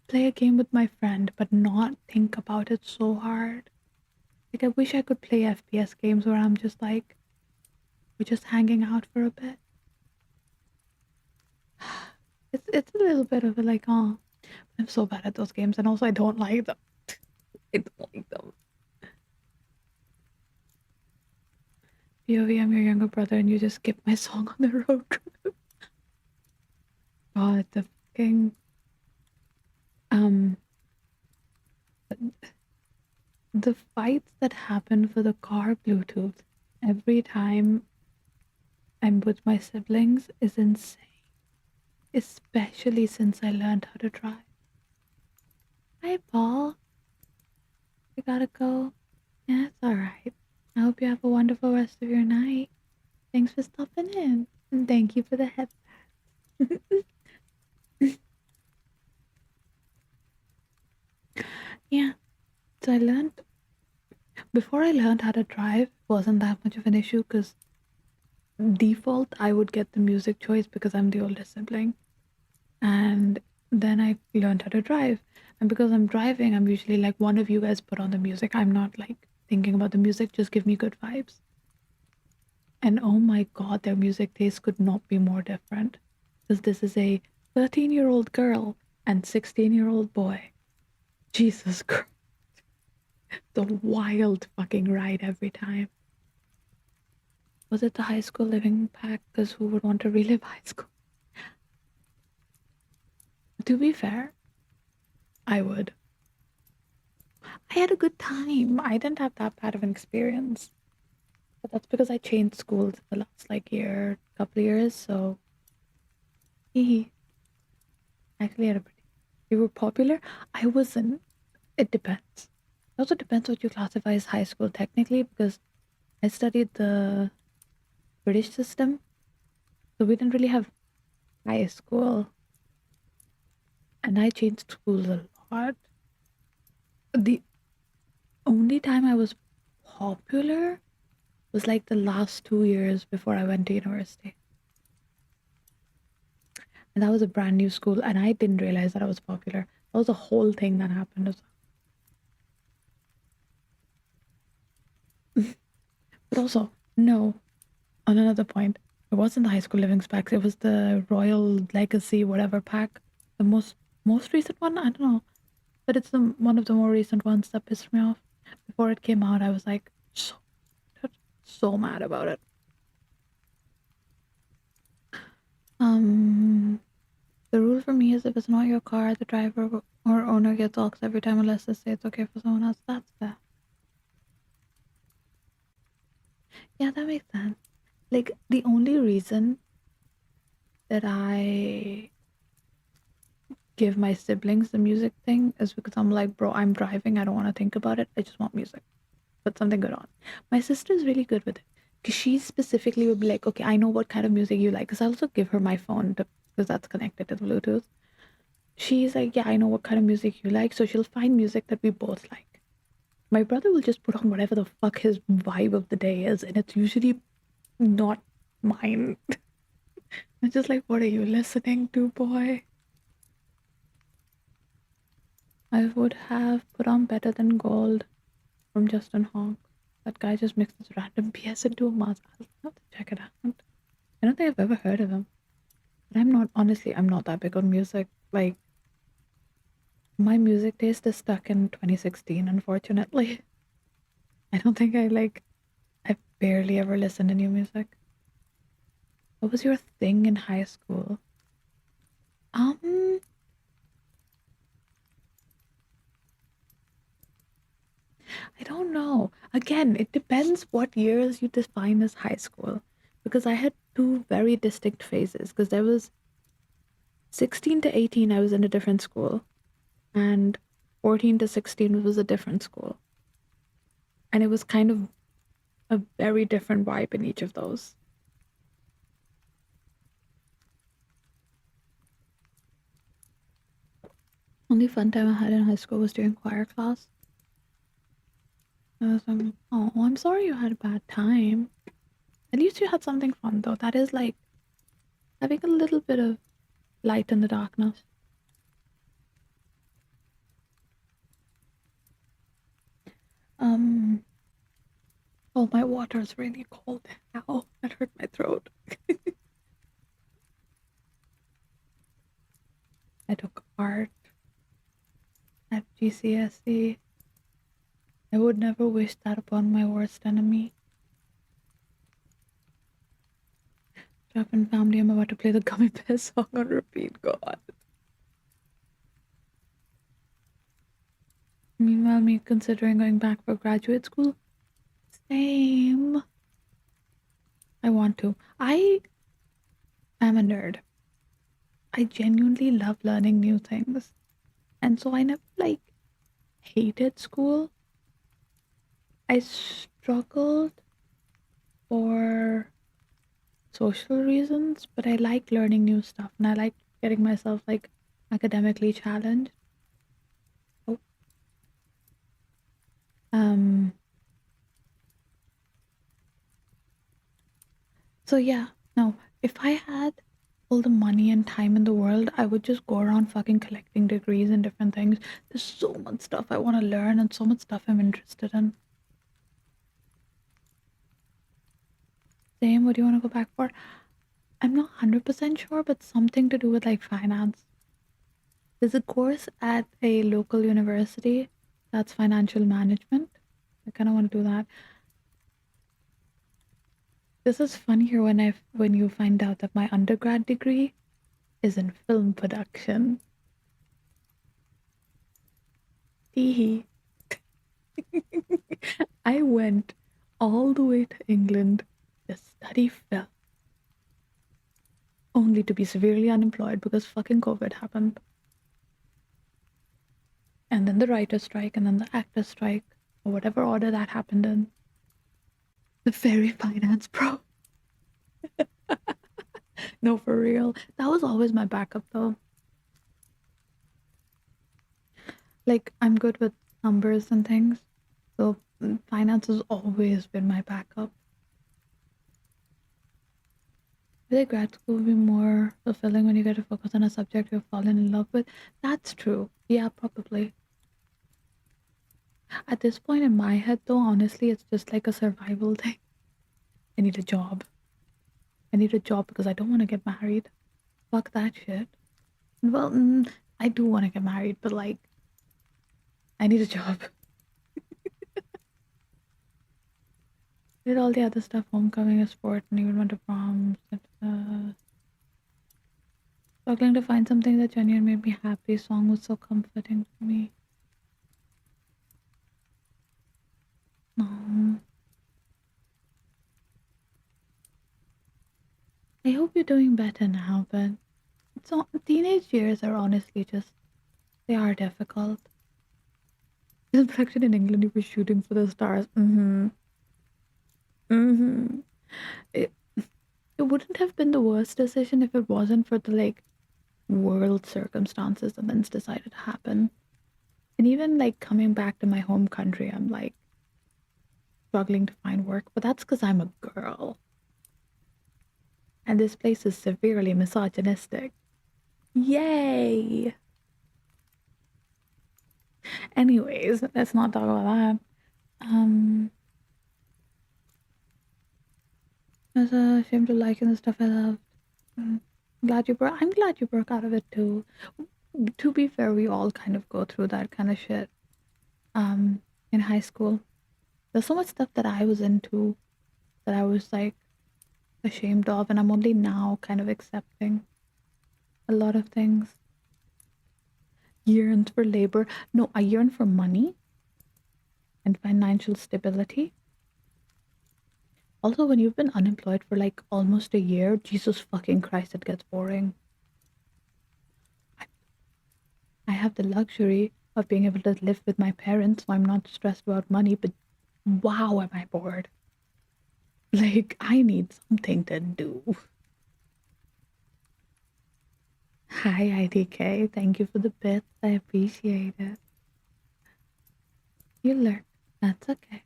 play a game with my friend but not think about it so hard. Like I wish I could play FPS games where I'm just like we're just hanging out for a bit. It's a little bit of a like oh I'm so bad at those games and also I don't like them. I don't like them. POV, I'm your younger brother and you just skipped my song on the road trip. God, the fucking um the fights that happen for the car Bluetooth every time I'm with my siblings is insane. Especially since I learned how to drive. Hi, Paul. You gotta go. Yeah, it's alright. I hope you have a wonderful rest of your night. Thanks for stopping in. And thank you for the head pat. Yeah, so before I learned how to drive, wasn't that much of an issue because default I would get the music choice because I'm the oldest sibling. And then I learned how to drive. And because I'm driving, I'm usually like, one of you guys put on the music. I'm not like thinking about the music, just give me good vibes. And oh my god, their music taste could not be more different. Because this is a 13-year-old girl and 16-year-old boy. Jesus Christ. The wild fucking ride every time. Was it the high school living pack? Because who would want to relive high school? To be fair, I would. I had a good time. I didn't have that bad of an experience. But that's because I changed schools the last like couple of years, so he actually had a pretty. You were popular? I wasn't. It depends. It also depends what you classify as high school technically, because I studied the British system, so we didn't really have high school, and I changed schools a lot. The only time I was popular was like the last 2 years before I went to university. And that was a brand new school, and I didn't realize that I was popular. That was a whole thing that happened as well. But also, no, on another point, it wasn't the high school living specs, it was the Royal Legacy whatever pack. The most recent one? I don't know. But it's the one of the more recent ones that pissed me off. Before it came out, I was like so mad about it. Um the rule for me is if it's not your car, the driver or owner gets ox every time unless they say it's okay for someone else. That's fair. Yeah, that makes sense. Like the only reason that I give my siblings the music thing is because I'm like, bro, I'm driving. I don't want to think about it. I just want music. Put something good on. My sister's really good with it because she specifically would be like, okay, I know what kind of music you like. Because I also give her my phone because that's connected to the Bluetooth. She's like, yeah, I know what kind of music you like. So she'll find music that we both like. My brother will just put on whatever the fuck his vibe of the day is, and it's usually not mine. It's just like, what are you listening to, boy? I would have put on Better Than Gold from Justin Hawk. That guy just mixes random BS into a mass. I'll have to check it out. I don't think I've ever heard of him. But I'm not that big on music. Like, my music taste is stuck in 2016, unfortunately. I don't think I barely ever listen to new music. What was your thing in high school? Um, I don't know. Again, it depends what years you define as high school. Because I had two very distinct phases. Because there was 16 to 18, I was in a different school. And 14 to 16 was a different school. And it was kind of a very different vibe in each of those. Only fun time I had in high school was during choir class. I was like, oh, I'm sorry you had a bad time. At least you had something fun though. That is like having a little bit of light in the darkness. Um, oh, my water's really cold. Ow, that hurt my throat. I took art at GCSE. I would never wish that upon my worst enemy. Japan family, I'm about to play the Gummy Bear song on repeat. God. Meanwhile, me considering going back for graduate school. Same. I want to. I am a nerd. I genuinely love learning new things. And so I never hated school. I struggled for social reasons, but I like learning new stuff and I like getting myself academically challenged. Oh, um so yeah, no, if I had all the money and time in the world, I would just go around fucking collecting degrees and different things. There's so much stuff I want to learn and so much stuff I'm interested in. Same, what do you want to go back for? I'm not 100% sure, but something to do with finance. There's a course at a local university that's financial management. I kind of want to do that. This is funnier when you find out that my undergrad degree is in film production. Hee I went all the way to England to study film, only to be severely unemployed because fucking COVID happened. And then the writer's strike, and then the actor's strike, or whatever order that happened in. The very finance pro. No, for real. That was always my backup though. I'm good with numbers and things. So finance has always been my backup. I feel like grad school will be more fulfilling when you get to focus on a subject you've fallen in love with. That's true. Yeah, probably. At this point in my head, though, honestly, it's just like a survival thing. I need a job. I need a job because I don't want to get married. Fuck that shit. Well, I do want to get married, but I need a job. Did all the other stuff, homecoming, a sport, and even went to proms. Struggling to find something that genuinely made me happy. Song was so comforting for me. No. I hope you're doing better now, but teenage years are honestly just, they are difficult. In production in England, you were shooting for the stars. Mm-hmm. Mm-hmm. It, it wouldn't have been the worst decision if it wasn't for the like world circumstances that then decided to happen. And even like coming back to my home country, I'm like struggling to find work, but that's because I'm a girl. And this place is severely misogynistic. Yay! Anyways, let's not talk about that. Um, I was ashamed of liking the stuff I loved. Mm, I'm glad you broke out of it too. To be fair, we all kind of go through that kind of shit. In high school, there's so much stuff that I was into that I was like ashamed of, and I'm only now kind of accepting a lot of things. Yearned for labor. No, I yearn for money and financial stability. Also, when you've been unemployed for like almost a year, Jesus fucking Christ, it gets boring. I, I have the luxury of being able to live with my parents, so I'm not stressed about money, but wow, am I bored. Like, I need something to do. Hi, IDK. Thank you for the bits. I appreciate it. You lurk. That's okay.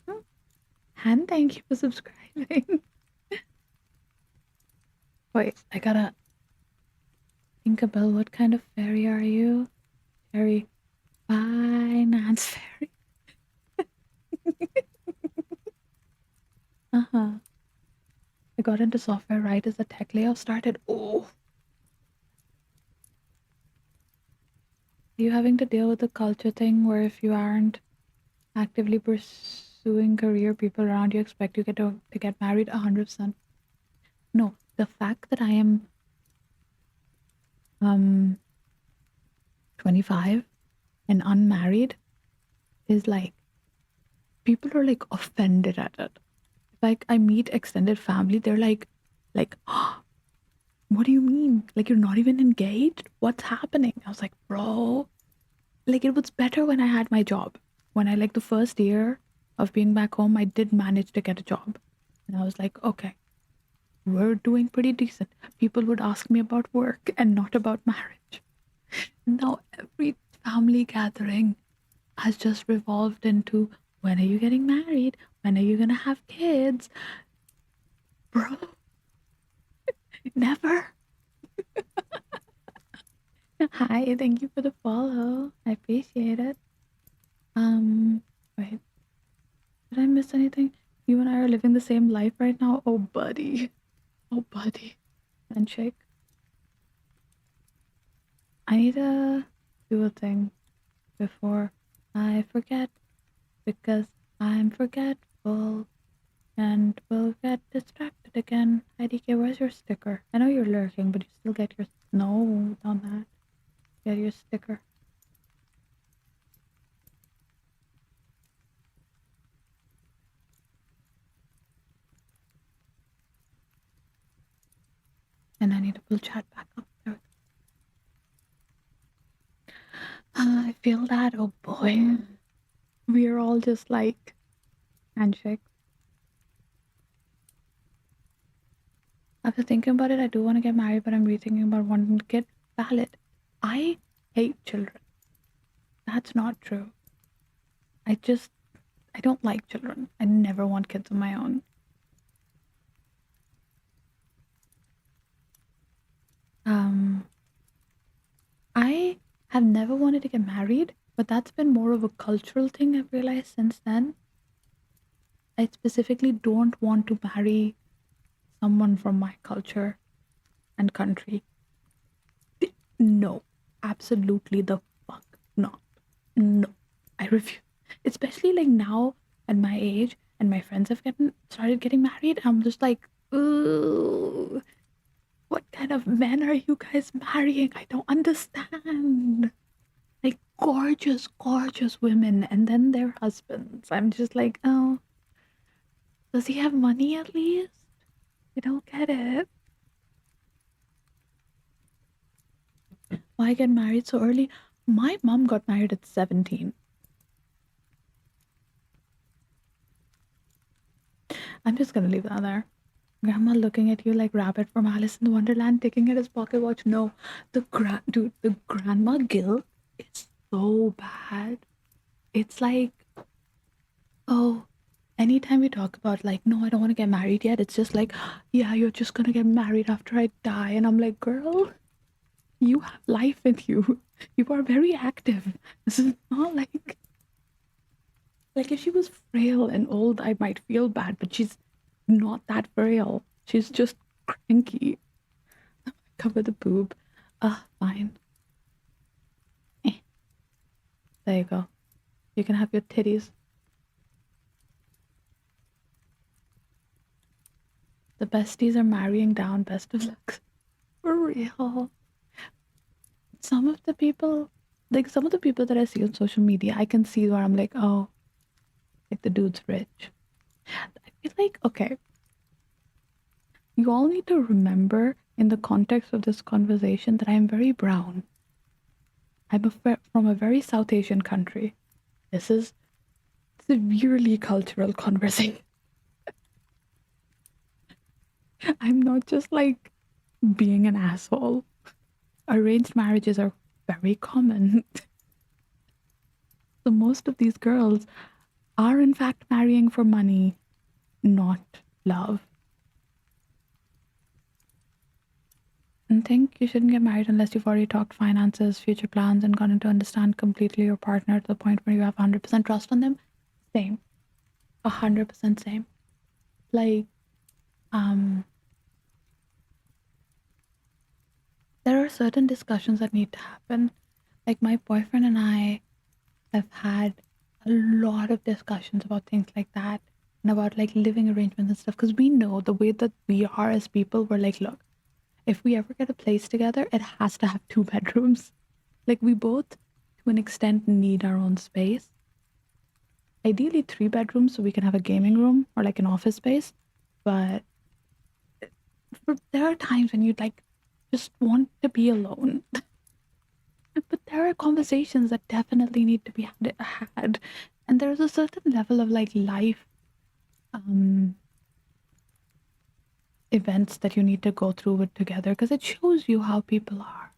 Hmm. And thank you for subscribing. Wait, I gotta think about what kind of fairy are you? Fairy finance fairy. Uh-huh. I got into software right as the tech layoff started. Oh, are you having to deal with the culture thing where if you aren't actively pursuing career, people around you expect you to get married 100%? No, the fact that I am um 25 and unmarried is like people are like offended at it. Like I meet extended family, they're like, oh, what do you mean? Like you're not even engaged? What's happening? I was like, bro, like it was better when I had my job. When I like the first year of being back home, I did manage to get a job. And I was like, okay, we're doing pretty decent. People would ask me about work and not about marriage. Now every family gathering has just revolved into when are you getting married? When are you gonna have kids? Bro, never. Hi, thank you for the follow. I appreciate it. Um, wait, did I miss anything? You and I are living the same life right now? Oh, buddy. Oh, buddy. Handshake. I need to do a thing before I forget because I'm forgetful and will get distracted again. IDK, where's your sticker? I know you're lurking, but you still get your. No, not that. Get your sticker. And I need to pull chat back up. There we go. I feel that. Oh boy. We are all just like handshakes. After thinking about it, I do want to get married, but I'm rethinking about wanting to get valid. I hate children. That's not true. I don't like children. I never want kids of my own. Um, I have never wanted to get married, but that's been more of a cultural thing I've realized since then. I specifically don't want to marry someone from my culture and country. No, absolutely the fuck not. No, I refuse. Especially like now at my age, and my friends have started getting married. I'm just like, ooh, what kind of men are you guys marrying? I don't understand. Like gorgeous, gorgeous women, and then their husbands. I'm just like, oh, does he have money at least? I don't get it. Why get married so early? My mom got married at 17. I'm just gonna leave that there. Grandma looking at you like Rabbit from Alice in the Wonderland, taking at his pocket watch. No, dude, the grandma guilt is so bad. It's like, oh, anytime we talk about like, no, I don't want to get married yet, it's just like, yeah, you're just gonna get married after I die. And I'm like, girl, you have life in you. You are very active. This is not like if she was frail and old, I might feel bad, but she's not that frail. She's just cranky. Cover the boob. Fine. Eh, there you go. You can have your titties. The besties are marrying down. Best of luck. For real. Some of the people, like some of the people that I see on social media, I can see where I'm like, oh, like the dude's rich. I feel like, okay, you all need to remember in the context of this conversation that I'm very brown. From a very South Asian country. This is severely cultural conversation. I'm not just like being an asshole. Arranged marriages are very common. So most of these girls are in fact marrying for money, not love. And think you shouldn't get married unless you've already talked finances, future plans, and gotten to understand completely your partner to the point where you have 100% trust on them. Same. 100% same. Like, um, there are certain discussions that need to happen. Like, my boyfriend and I have had a lot of discussions about things like that and about like living arrangements and stuff because we know the way that we are as people, we're like, look, if we ever get a place together, it has to have two bedrooms. Like, we both, to an extent, need our own space. Ideally, three bedrooms so we can have a gaming room or like an office space. But there are times when you'd like just want to be alone. But there are conversations that definitely need to be had. And there's a certain level of like life um, events that you need to go through with together because it shows you how people are.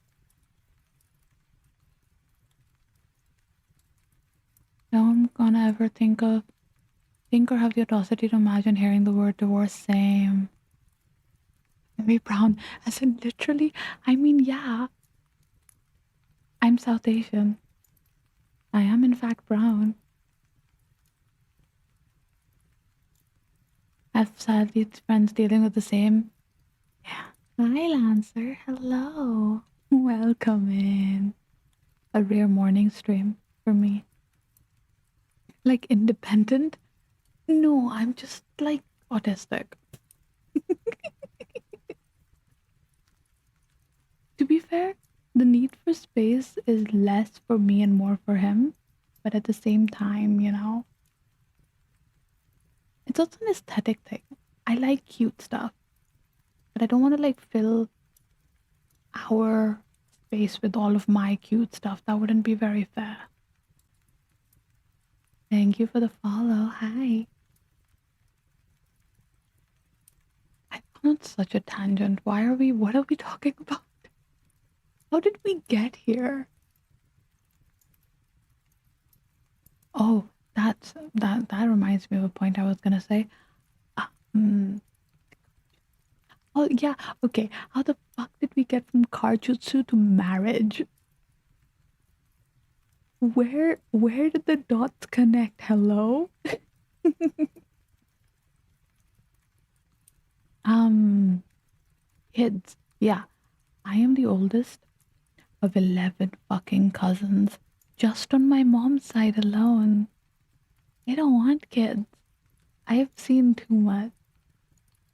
No one gonna ever think or have the audacity to imagine hearing the word divorce. Same. Very brown, as in literally. I mean, yeah, I'm South Asian. I am in fact brown. I've sadly friends dealing with the same. Yeah. Hi, Lancer. Hello. Welcome in. A rare morning stream for me. Like independent? No, I'm just like autistic. To be fair, the need for space is less for me and more for him. But at the same time, it's also an aesthetic thing. I like cute stuff, but I don't want to like fill our space with all of my cute stuff. That wouldn't be very fair. Thank you for the follow. Hi. I've gone on such a tangent. What are we talking about? How did we get here? Oh, that reminds me of a point I was gonna say. Mm, oh yeah, okay. How the fuck did we get from karjutsu to marriage? Where did the dots connect? Hello? Um, kids. Yeah, I am the oldest of 11 fucking cousins just on my mom's side alone. They don't want kids. I've seen too much.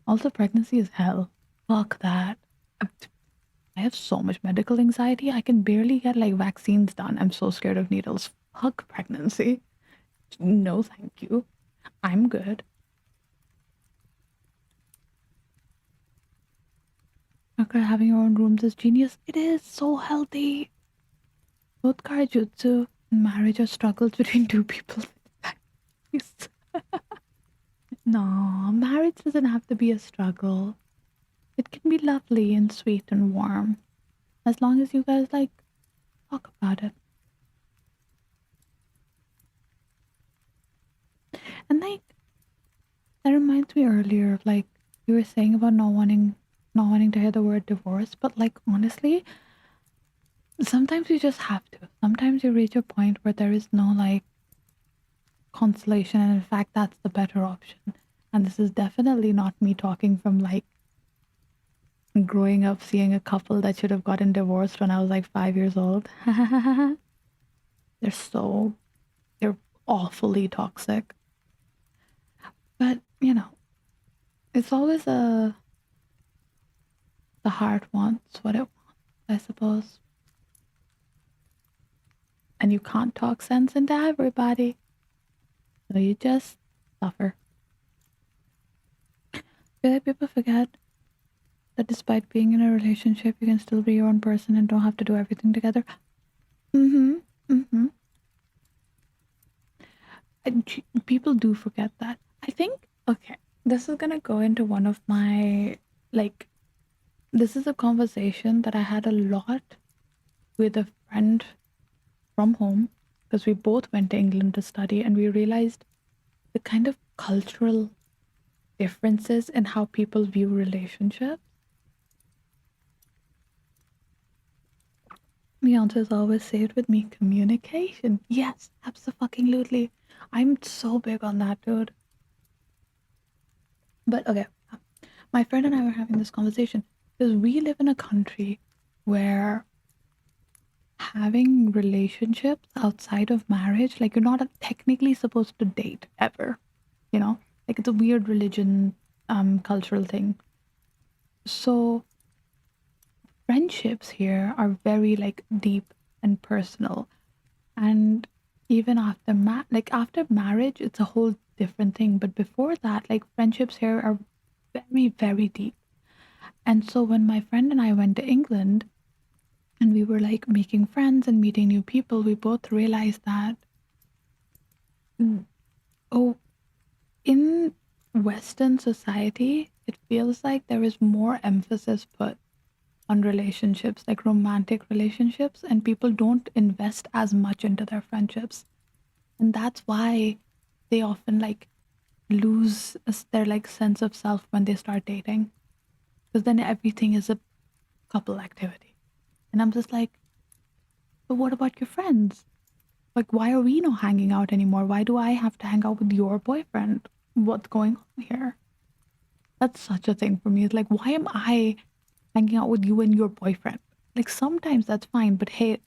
Also, pregnancy is hell. Fuck that. I have so much medical anxiety. I can barely get like vaccines done. I'm so scared of needles. Fuck pregnancy. No, thank you. I'm good. Akra, having your own rooms is genius. It is so healthy. Both Karajutsu and marriage are struggles between two people. No, marriage doesn't have to be a struggle. It can be lovely and sweet and warm. As long as you guys like talk about it. And like that reminds me earlier of like you were saying about not wanting to hear the word divorce, but like honestly, sometimes you just have to. Sometimes you reach a point where there is no like consolation, and in fact that's the better option. And this is definitely not me talking from like growing up seeing a couple that should have gotten divorced when I was like 5 years old. they're so they're awfully toxic. But it's always the heart wants what it wants, I suppose. And you can't talk sense into everybody. So you just suffer. I feel like people forget that despite being in a relationship, you can still be your own person and don't have to do everything together. Mm-hmm. Mm-hmm. People do forget that. I think, okay, this is gonna go into one of my, like, this is a conversation that I had a lot with a friend from home because we both went to England to study and we realized the kind of cultural differences in how people view relationships. The answer is always saved with me communication. Yes, absolutely. I'm so big on that, dude. But okay, my friend and I were having this conversation because we live in a country where having relationships outside of marriage, like you're not technically supposed to date ever, you know? Like it's a weird religion, cultural thing. So friendships here are very like deep and personal. And even after like after marriage, it's a whole different thing. But before that, like friendships here are very, very deep. And so when my friend and I went to England and we were like making friends and meeting new people, we both realized that, mm, oh, in Western society, it feels like there is more emphasis put on relationships, like romantic relationships, and people don't invest as much into their friendships. And that's why they often like lose their like sense of self when they start dating, because then everything is a couple activity. And I'm just like, but what about your friends? Like, why are we not hanging out anymore? Why do I have to hang out with your boyfriend? What's going on here? That's such a thing for me. It's like, why am I hanging out with you and your boyfriend? Like, sometimes that's fine, but hey,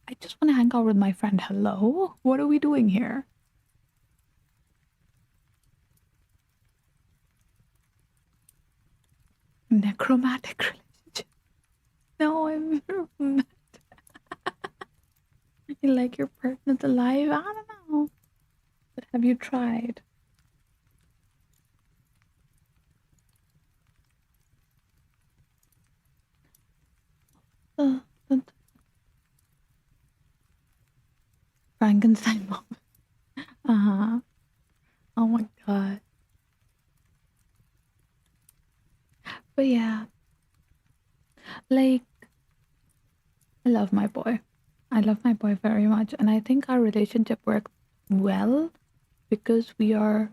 I just want to hang out with my friend. Hello? What are we doing here? Necromantic relationship. No, I'm. You like your partner's alive? I don't know. But have you tried? Uh, the Frankenstein mom. Uh-huh. Oh my god. But yeah, like, I love my boy. I love my boy very much. And I think our relationship works well because we are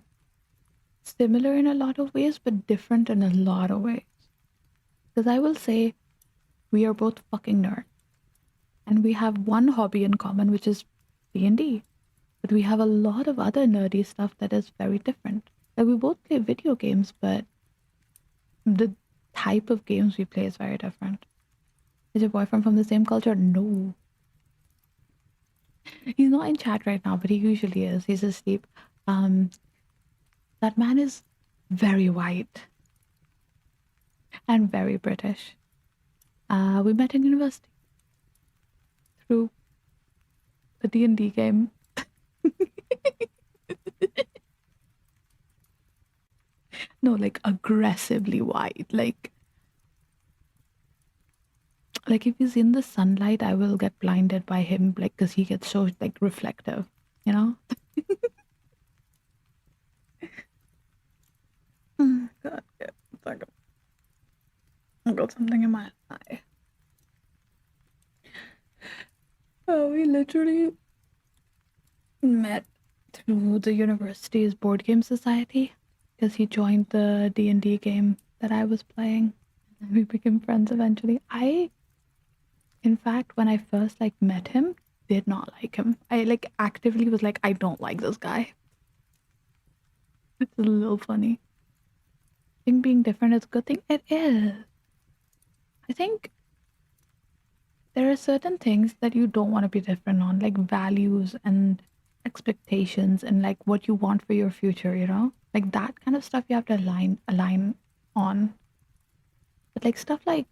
similar in a lot of ways, but different in a lot of ways. Because I will say we are both fucking nerds. And we have one hobby in common, which is D&D. But we have a lot of other nerdy stuff that is very different. Like we both play video games, but the type of games we play is very different. Is your boyfriend from the same culture? No. He's not in chat right now, but he usually is. He's asleep. Um, that man is very white and very British. We met in university through a D&D game. No, like aggressively white. Like Like if he's in the sunlight, I will get blinded by him, like because he gets so like reflective, you know? God, yeah, I got something in my eye. Oh, we literally met through the university's board game society because he joined the D&D game that I was playing. And we became friends eventually. In fact, when I first like met him, did not like him. I like actively was like, I don't like this guy. It's a little funny. I think being different is a good thing. It is. I think there are certain things that you don't want to be different on, like values and expectations and like what you want for your future, you know? Like that kind of stuff you have to align on. But like stuff like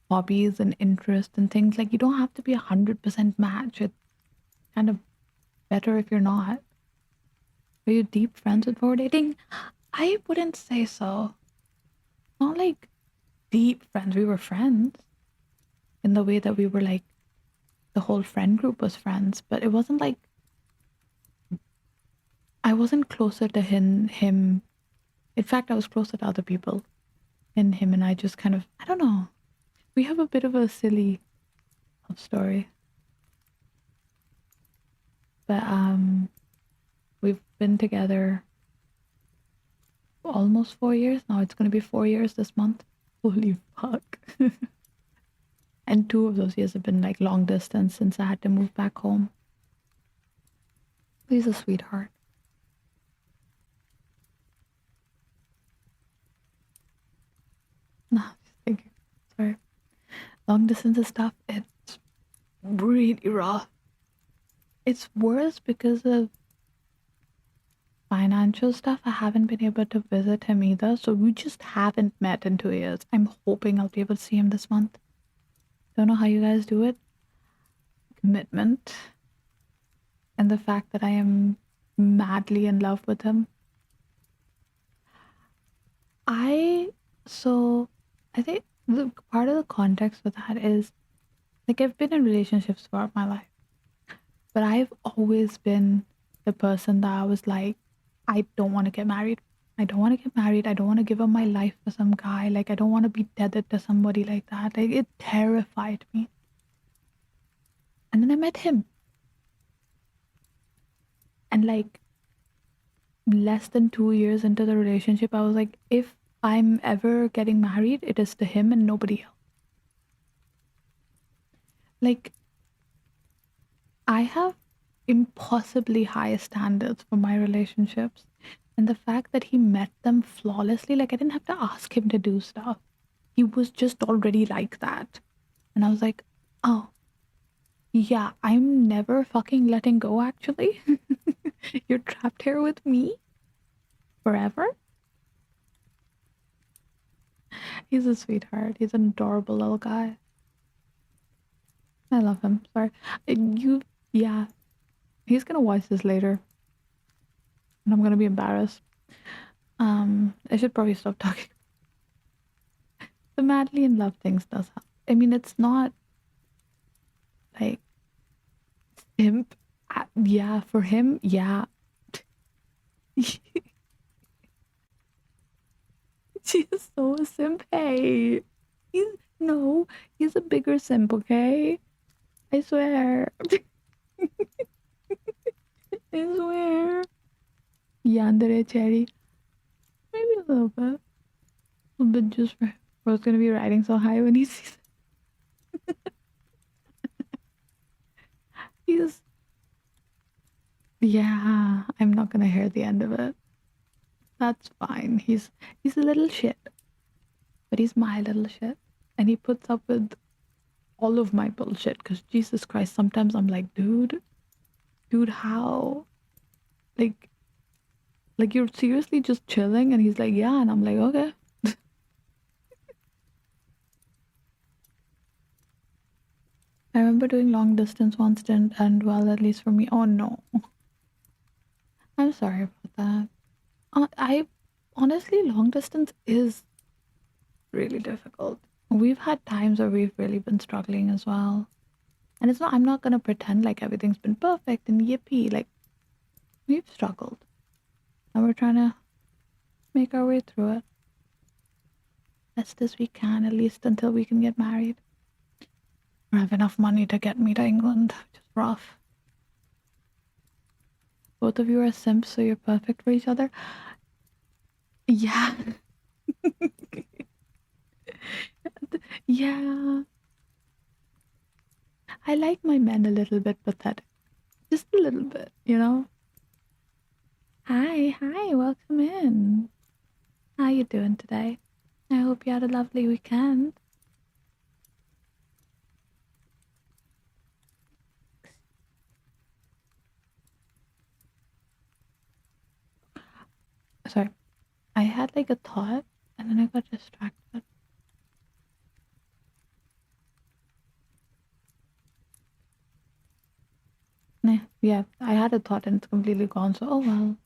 hobbies and interests and things, like you don't have to be 100% match. It's kind of better if you're not. Are you deep friends with before dating? I wouldn't say so. Not like deep friends. We were friends in the way that we were like the whole friend group was friends, but it wasn't like I wasn't closer to him. In fact, I was closer to other people than him, and I just kind of I don't know. We have a bit of a silly love story, but we've been together almost 4 years now. It's gonna be 4 years this month. Holy fuck! And 2 of those years have been like long distance since I had to move back home. He's a sweetheart. No, just thinking. Sorry. Long distance stuff, it's really rough. It's worse because of financial stuff. I haven't been able to visit him either, so we just haven't met in 2 years. I'm hoping I'll be able to see him this month. Don't know how you guys do it. Commitment and the fact that I am madly in love with him. I so I think the part of the context for that is like I've been in relationships throughout my life, but I've always been the person that I was like, I don't want to get married. I don't want to get married. I don't want to give up my life for some guy. Like I don't want to be tethered to somebody like that. Like it terrified me. And then I met him, and like less than 2 years into the relationship, I was like, if I'm ever getting married, it is to him and nobody else. Like I have impossibly high standards for my relationships. And the fact that he met them flawlessly, like I didn't have to ask him to do stuff. He was just already like that. And I was like, oh, yeah, I'm never fucking letting go, actually. You're trapped here with me forever. He's a sweetheart. He's an adorable little guy. I love him. Sorry. Yeah, he's gonna watch this later. And I'm gonna be embarrassed. I should probably stop talking. The madly in love things does help. I mean, it's not like simp. Yeah, for him, yeah. She is so a simp. Hey, he's no, he's a bigger simp. Okay, I swear. I swear. Yandere cherry, maybe a little bit just for. Bro's gonna be riding so high when he sees. He's yeah. I'm not gonna hear the end of it. That's fine. He's a little shit, but he's my little shit, and he puts up with all of my bullshit. Cause Jesus Christ, sometimes I'm like, dude, how? Like, like you're seriously just chilling, and he's like, yeah, and I'm like, okay. I remember doing long distance once didn't end well, at least for me. Oh no, I'm sorry about that. I honestly, long distance is really difficult. We've had times where we've really been struggling as well. And it's not, I'm not gonna pretend like everything's been perfect and yippee. Like, we've struggled. And we're trying to make our way through it best as we can, at least until we can get married. Or have enough money to get me to England, which is rough. Both of you are simps, so you're perfect for each other. Yeah. Yeah. I like my men a little bit pathetic. Just a little bit, you know? Hi, welcome in. How you doing today? I hope you had a lovely weekend. Sorry, I had like a thought and then I got distracted. Nah, yeah, I had a thought and it's completely gone, so oh well.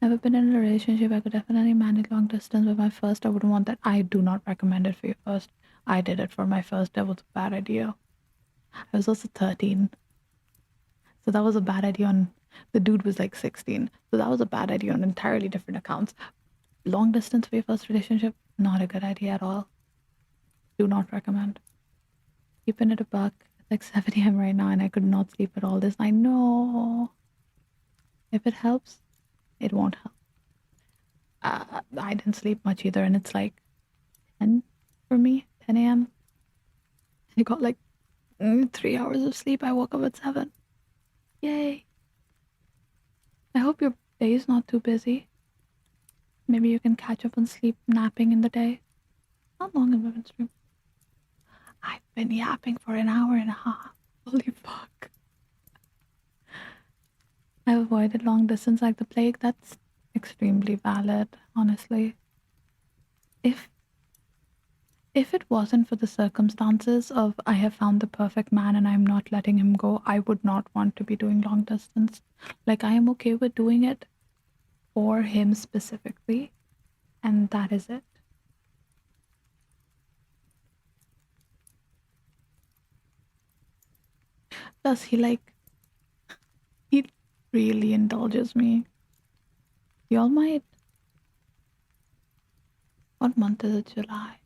Never been in a relationship. I could definitely manage long distance with my first. I wouldn't want that. I do not recommend it for your first. I did it for my first. That was a bad idea. I was also 13. So that was a bad idea on the dude was like 16. So that was a bad idea on entirely different accounts. Long distance for your first relationship, not a good idea at all. Do not recommend. Keeping it a buck. It's like 7 a.m. right now and I could not sleep at all this night. No. If it helps, it won't help. I didn't sleep much either and it's like 10 for me, 10 a.m. I got like 3 hours of sleep. I woke up at 7. Yay. I hope your day is not too busy. Maybe you can catch up on sleep napping in the day. How long have I been streaming? I've been yapping for an hour and a half. Holy fuck. I've avoided long distance like the plague. That's extremely valid, honestly. If if it wasn't for the circumstances of I have found the perfect man and I'm not letting him go, I would not want to be doing long distance. Like I am okay with doing it for him specifically, and that is it. Does he like he really indulges me. Y'all might what month is it? July.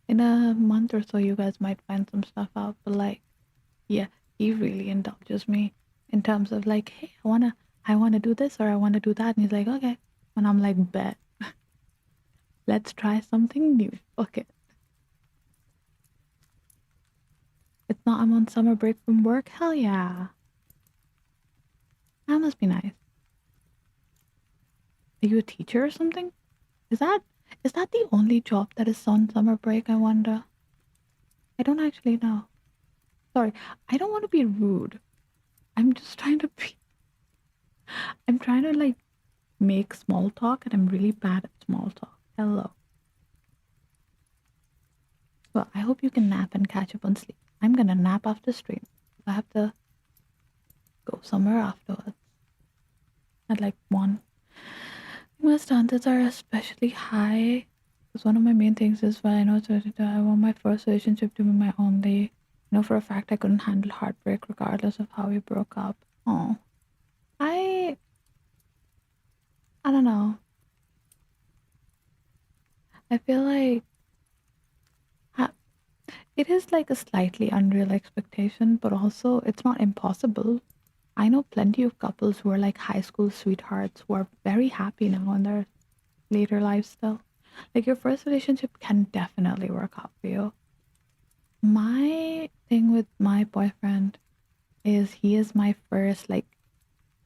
In a month or so you guys might find some stuff out, but like yeah, he really indulges me in terms of like, hey, I wanna do this or I wanna do that and he's like, okay. And I'm like, bet. Let's try something new. Okay. It's not I'm on summer break from work. Hell yeah. That must be nice. Are you a teacher or something? Is that is that the only job that is on summer break, I wonder? I don't actually know. Sorry, I don't want to be rude. I'm just trying to be I'm trying to like make small talk and I'm really bad at small talk. Hello. Well, I hope you can nap and catch up on sleep. I'm gonna nap after stream. I have to go somewhere afterwards at like 1. My standards are especially high. Because one of my main things is why I know that I want my first relationship to be my only. I know for a fact I couldn't handle heartbreak regardless of how we broke up. Oh, I I don't know. I feel like ha- it is like a slightly unreal expectation, but also it's not impossible. I know plenty of couples who are like high school sweethearts who are very happy now in their later life still. Like your first relationship can definitely work out for you. My thing with my boyfriend is he is my first like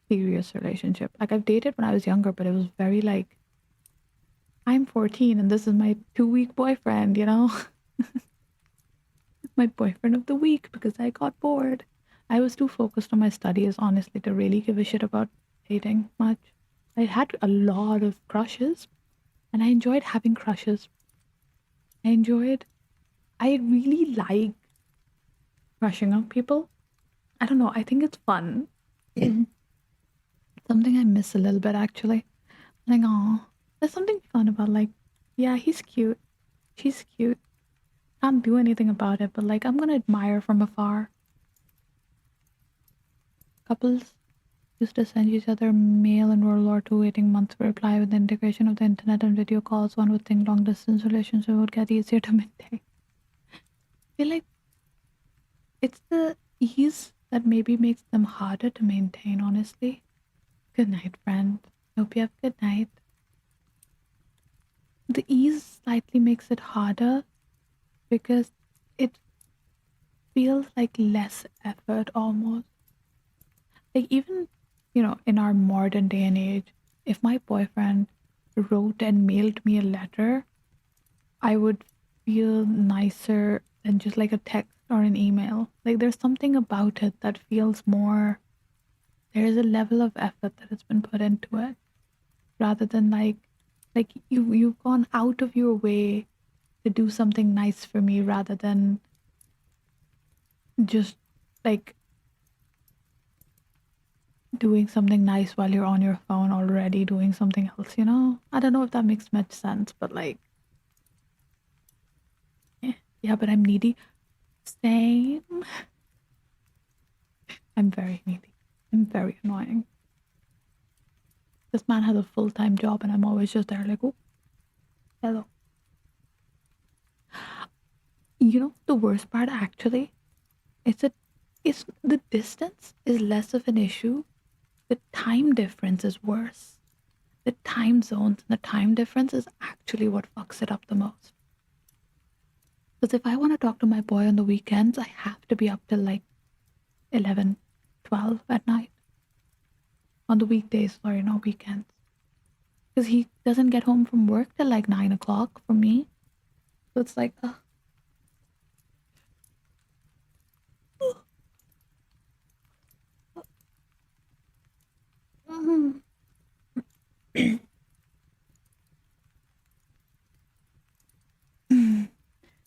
serious relationship. Like I've dated when I was younger, but it was very like I'm 14 and this is my 2 week boyfriend, you know? My boyfriend of the week because I got bored. I was too focused on my studies, honestly, to really give a shit about dating much. I had a lot of crushes and I enjoyed having crushes. I enjoyed, I really like crushing on people. I don't know, I think it's fun. Something I miss a little bit actually. Like, oh, there's something fun about like Yeah, he's cute. She's cute. Can't do anything about it, but like I'm gonna admire from afar. Couples used to send each other mail in World War II, waiting months for reply. With the integration of the internet and video calls, one would think long distance relationship would get easier to maintain. I feel like it's the ease that maybe makes them harder to maintain, honestly. Good night, friend. Hope you have a good night. The ease slightly makes it harder because it feels like less effort almost. Like, even, in our modern day and age, if my boyfriend wrote and mailed me a letter, I would feel nicer than just like a text or an email. Like, there's something about it that feels more, there is a level of effort that has been put into it rather than like you've gone out of your way to do something nice for me rather than just like doing something nice while you're on your phone already doing something else. I don't know if that makes much sense, but like, yeah, but I'm needy. Same. I'm very needy. I'm very annoying. This man has a full-time job and I'm always just there like, oh, hello. The worst part actually, it's a it's the distance is less of an issue. The time difference is worse. The time zones and the time difference is actually what fucks it up the most. Because if I want to talk to my boy on the weekends, I have to be up till like 11, 12 at night. On the weekdays, sorry, not weekends. Because he doesn't get home from work till like 9 o'clock for me. So it's like,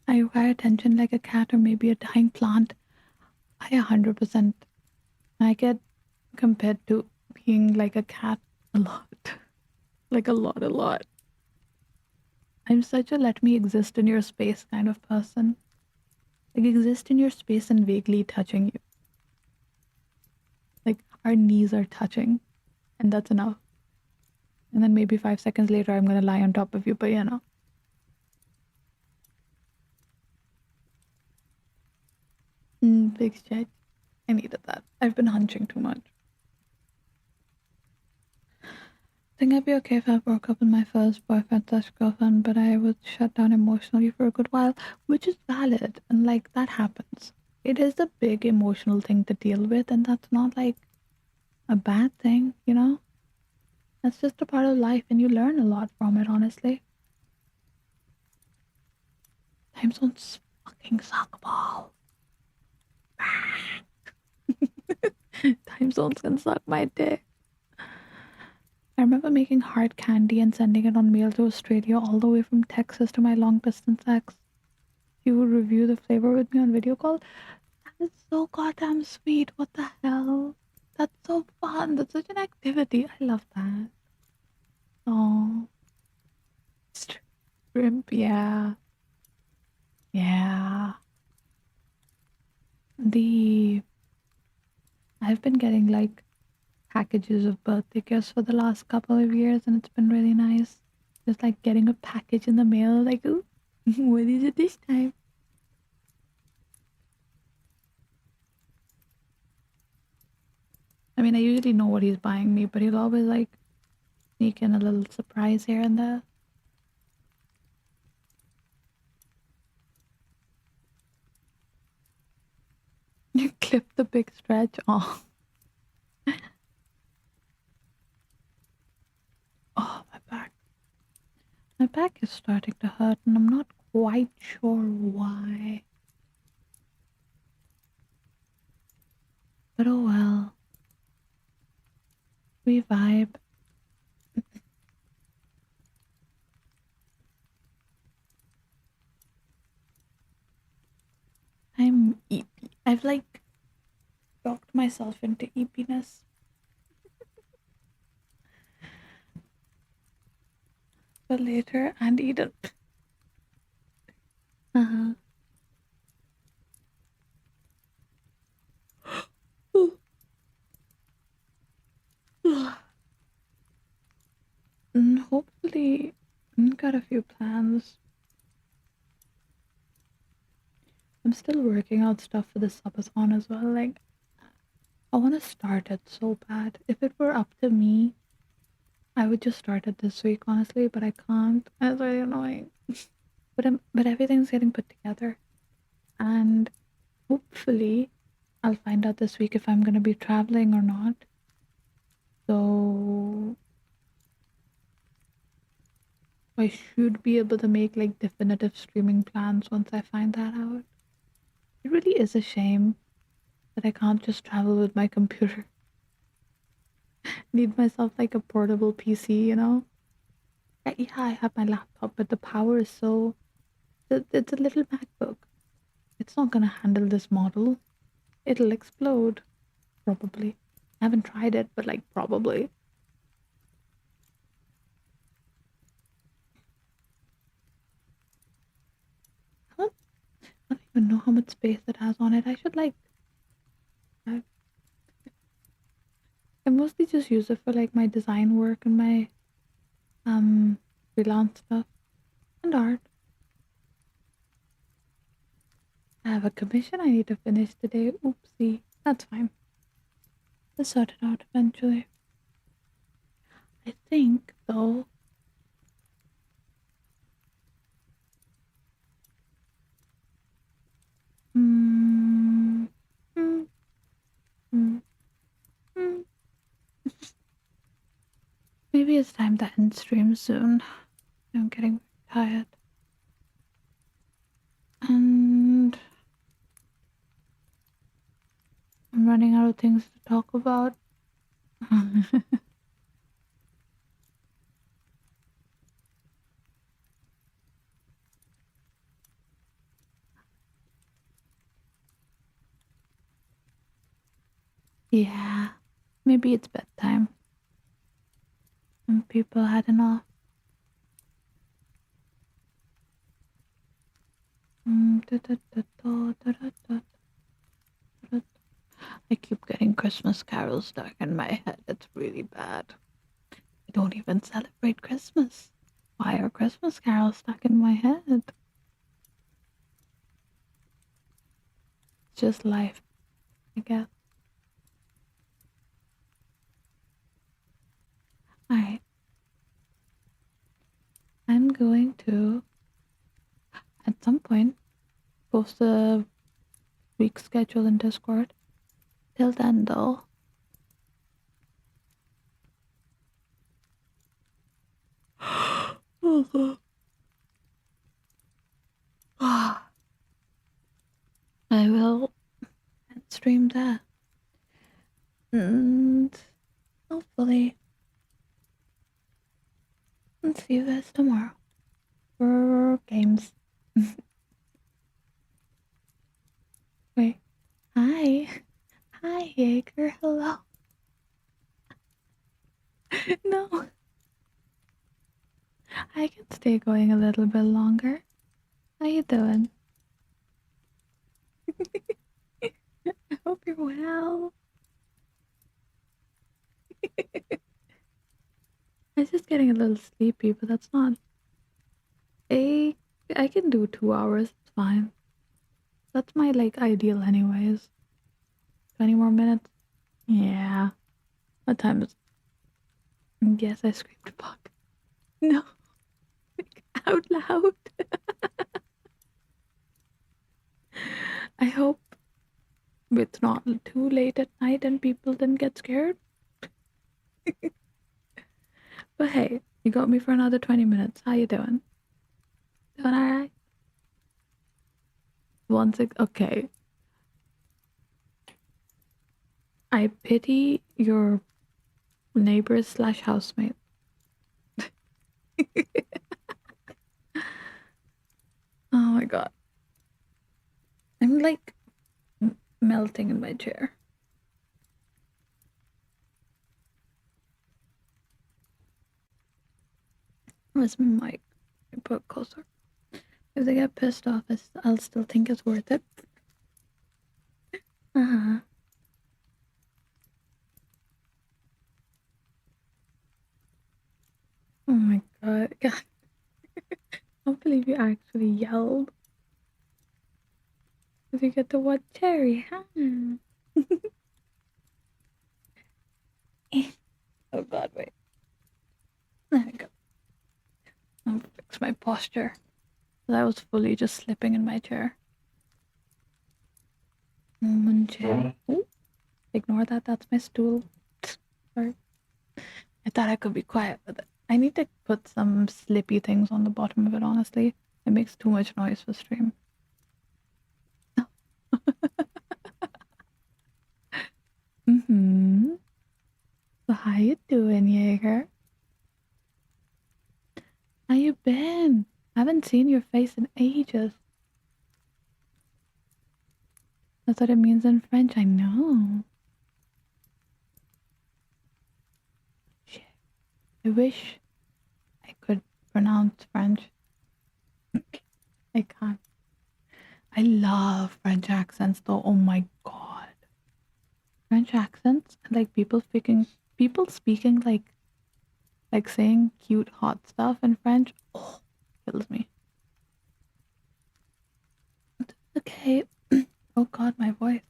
I require attention like a cat or maybe a dying plant. I 100%. I get compared to being like a cat a lot. Like a lot, a lot. I'm such a let me exist in your space kind of person. Like, exist in your space and vaguely touching you. Like, our knees are touching, and that's enough. And then maybe 5 seconds later, I'm gonna lie on top of you, but big stretch. I needed that. I've been hunching too much. I think I'd be okay if I broke up with my first boyfriend/girlfriend, but I would shut down emotionally for a good while, which is valid, and like that happens. It is a big emotional thing to deal with, and that's not like a bad thing. That's just a part of life, and you learn a lot from it, honestly. Time zones fucking suck ball. Time zones can suck my dick. I remember making hard candy and sending it on mail to Australia all the way from Texas to my long distance ex. He would review the flavor with me on video call. That is so goddamn sweet. What the hell? That's so fun. That's such an activity. I love that. Oh, shrimp. Yeah. Yeah. The I've been getting like packages of birthday gifts for the last couple of years, and it's been really nice. Just like getting a package in the mail, like, ooh, what is it this time? I mean, I usually know what he's buying me, but he'll always like sneak in a little surprise here and there. You clip the big stretch. Oh, oh, my back. My back is starting to hurt, and I'm not quite sure why. But oh well, we vibe. I'm eepy. I've like talked myself into eepiness. for later and eat it. Uh-huh. Hopefully, got a few plans. I'm still working out stuff for the subathon as well. Like, I want to start it so bad. If it were up to me, I would just start it this week, honestly, but I can't. It's really annoying. But everything's getting put together, and hopefully, I'll find out this week if I'm gonna be traveling or not. So I should be able to make like definitive streaming plans once I find that out. It really is a shame that I can't just travel with my computer. Need myself like a portable PC, you know? Yeah, I have my laptop, but the power is so. It's a little MacBook. It's not gonna handle this model. It'll explode, probably. I haven't tried it, but like, probably. I don't, I don't even know how much space it has on it. I should like. I, I mostly just use it for like my design work and my um freelance stuff and art. I have a commission I need to finish today. Oopsie. That's fine. We'll sort it out eventually. I think, though. Mm, mm, mm, mm. Maybe it's time to end stream soon. I'm getting tired. And I'm running out of things to talk about. Yeah, maybe it's bedtime. And people had enough. I keep getting Christmas carols stuck in my head. It's really bad. I don't even celebrate Christmas. Why are Christmas carols stuck in my head? It's just life, I guess. Alright, I'm going to, at some point, post the week schedule in Discord. Till then, though, I will stream that. And hopefully, I'll see you guys tomorrow for games. Wait, hi. Hi, Jaeger. Hello. No, I can stay going a little bit longer. How you doing? I hope you're well. I'm just getting a little sleepy, but that's not. I I can do 2 hours. It's fine. That's my like ideal, anyways. 20 more minutes. Yeah. What time is? Yes, I screamed fuck. No, out loud. I hope it's not too late at night and people didn't get scared. But hey, you got me for another 20 minutes. How you doing? Doing alright? Okay. I pity your neighbors slash housemate. Oh my god. I'm like melting in my chair. Where's my mic? I put it closer. If they get pissed off, I'll still think it's worth it. Uh-huh. Oh my god. God. I can't believe you actually yelled. Did you get to watch Cherry, huh? Oh god, wait. There we go. I'll fix my posture. I was fully just slipping in my chair. Cherry. Ooh, ignore that, that's my stool. Sorry. I thought I could be quiet with it. I need to put some slippy things on the bottom of it, honestly. It makes too much noise for stream. Mm-hmm. So how you doing, Jaeger? How you been? I haven't seen your face in ages. That's what it means in French, I know. Shit. I wish I could pronounce French. I can't. I love French accents though. Oh my god. French accents, like people speaking like saying cute hot stuff in French. Oh, kills me. Okay. Oh god, my voice.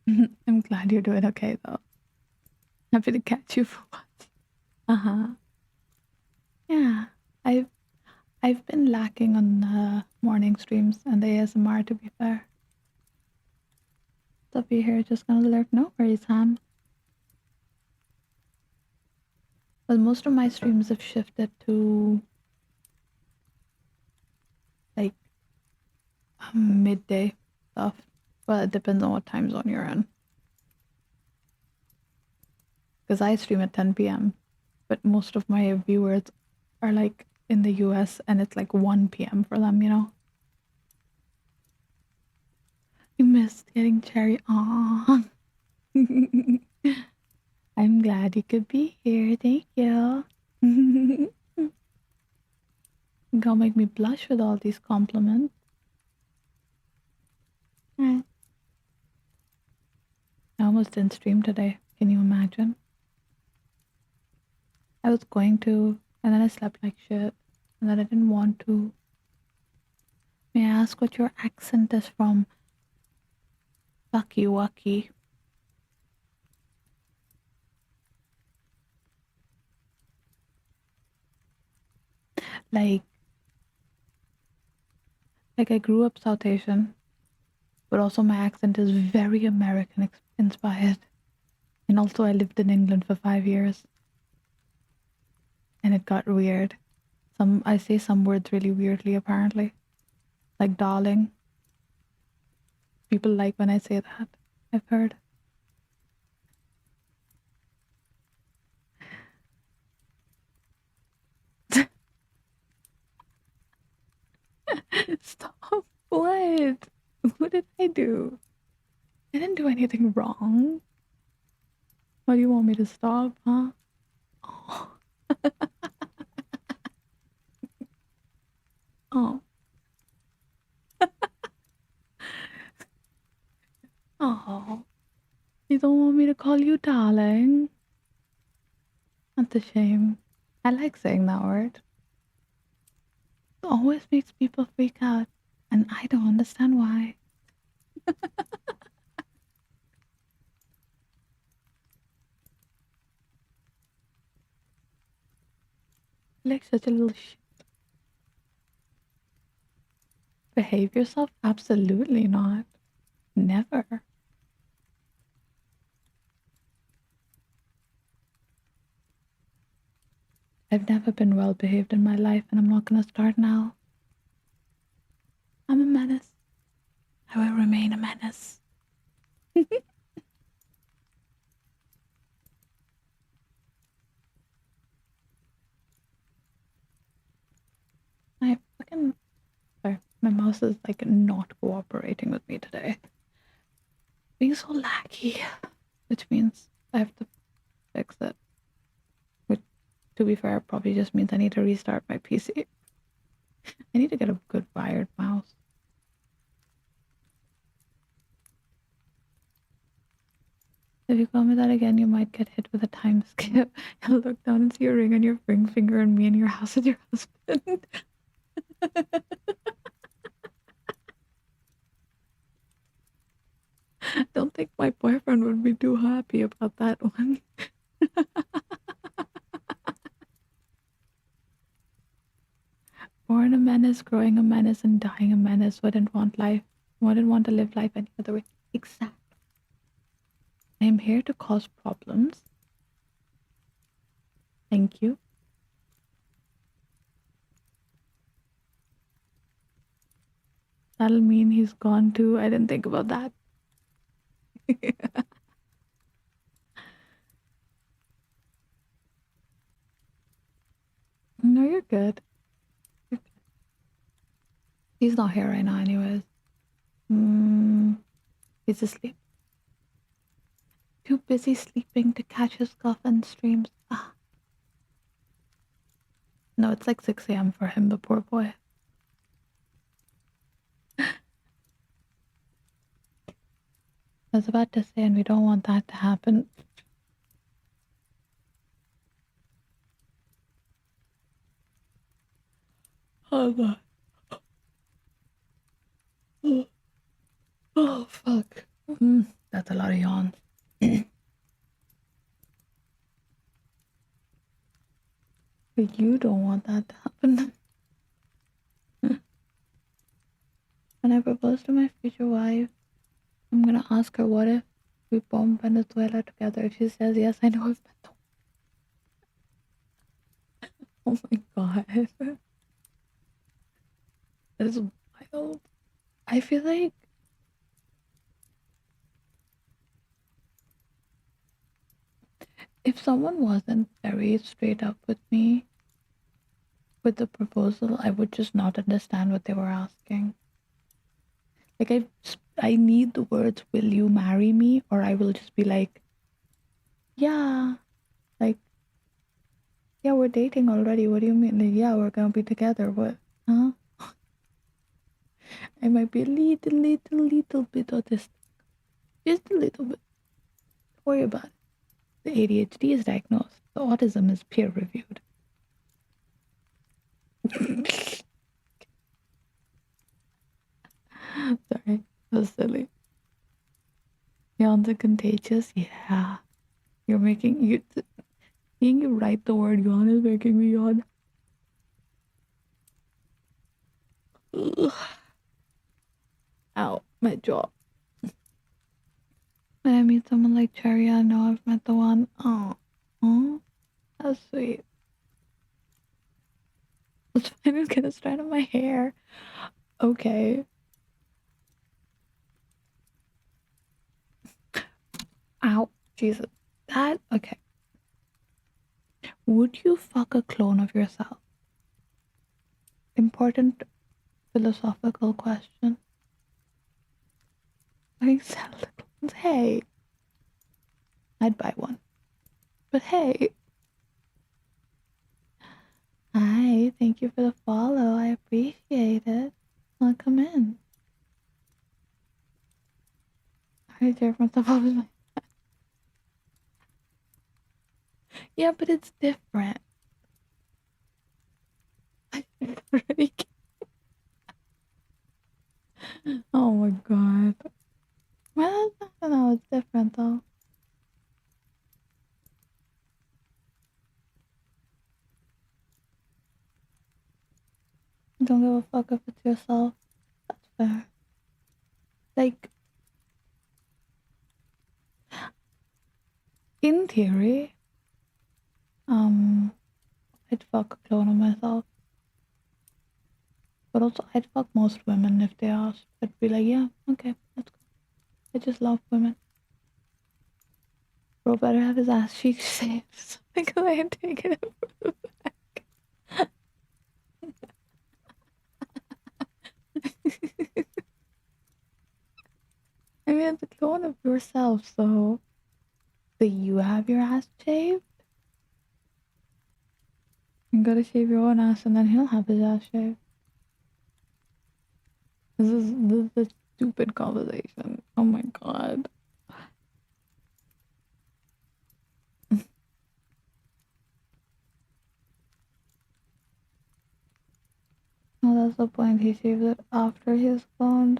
I'm glad you're doing okay though. Happy to catch you for once. Uh-huh. Yeah. I've been lacking on the morning streams and the ASMR to be fair. So be here just gonna lurk, no worries, Ham. But most of my streams have shifted to like midday stuff. Well, it depends on what time zone you're in. Because I stream at 10 p.m., but most of my viewers are like in the US and it's like 1 p.m. for them, you know? You missed getting cherry. Aww. I'm glad you could be here. Thank you. Gonna make me blush with all these compliments. I almost didn't stream today. Can you imagine? I was going to, and then I slept like shit, and then I didn't want to. May I ask what your accent is from? Lucky Wucky. Like, like I grew up South Asian, but also my accent is very American inspired. And also I lived in England for 5 years, and it got weird. I say some words really weirdly apparently, like darling. People like when I say that. I've heard. Stop. What? What did I do? I didn't do anything wrong. Why do you want me to stop, huh? Oh. Oh. Oh. You don't want me to call you darling? That's a shame. I like saying that word. It always makes people freak out, and I don't understand why. Like such a little behave yourself? Absolutely not. Never. I've never been well behaved in my life, and I'm not gonna start now. I'm a menace. I will remain a menace. I fucking. Sorry, my mouse is like not cooperating with me today. Being so laggy, which means I have to fix it. Which To be fair, it probably just means I need to restart my PC. I need to get a good wired mouse. If you call me that again, you might get hit with a time skip. You'll look down and see your ring on your ring finger and me in your house with your husband. Don't think my boyfriend would be too happy about that one. Born a menace, growing a menace, and dying a menace. Wouldn't want to live life any other way. Exactly. I am here to cause problems. Thank you. That'll mean he's gone too. I didn't think about that. No, you're good. You're good. He's not here right now, anyways. He's asleep. Too busy sleeping to catch his girlfriend streams. Ah. No, it's like 6 a.m. for him, the poor boy. I was about to say, and we don't want that to happen. Hold on. Oh, fuck. That's a lot of yawns. But you don't want that to happen. When I propose to my future wife, I'm gonna ask her, what if we bomb Venezuela together? If she says yes, I know I've been the. Oh my god. That is wild. I feel like if someone wasn't very straight up with me with the proposal, I would just not understand what they were asking. Like I need the words "Will you marry me?" or I will just be like, "Yeah." Like, "Yeah, we're dating already. What do you mean?" Like, "Yeah, we're gonna be together." What? Huh? I might be a little bit autistic. Just a little bit. Don't worry about it. The ADHD is diagnosed. The autism is peer reviewed. Sorry, that was silly. Yawns are contagious. Yeah, you're making you. Seeing you write the word yawn is making me yawn. Ugh. Ow, my jaw. When I meet someone like Cherry, I know I've met the one. Oh, that's sweet. This fine is gonna start on my hair. Okay. Ow, Jesus. That okay. Would you fuck a clone of yourself? Important philosophical question. I sell the clones. Hey, I'd buy one. But hey, hi, thank you for the follow. I appreciate it. I'll come in. I tear myself up with my. Yeah, but it's different. I already. Oh my god. Well, I don't know. It's different though. Don't give a fuck if it's yourself. That's fair. Like, in theory, I'd fuck a clone of myself. But also, I'd fuck most women if they asked. I'd be like, yeah, okay, let's go. I just love women. Bro better have his ass cheeks shaved because I ain't taking it from the back. I mean, it's a clone of yourself, so do you have your ass shaved? gotta shave your own ass and then he'll have his ass shaved. This is a stupid conversation. Oh my god. No, that's the point. He shaves it after he's cloned.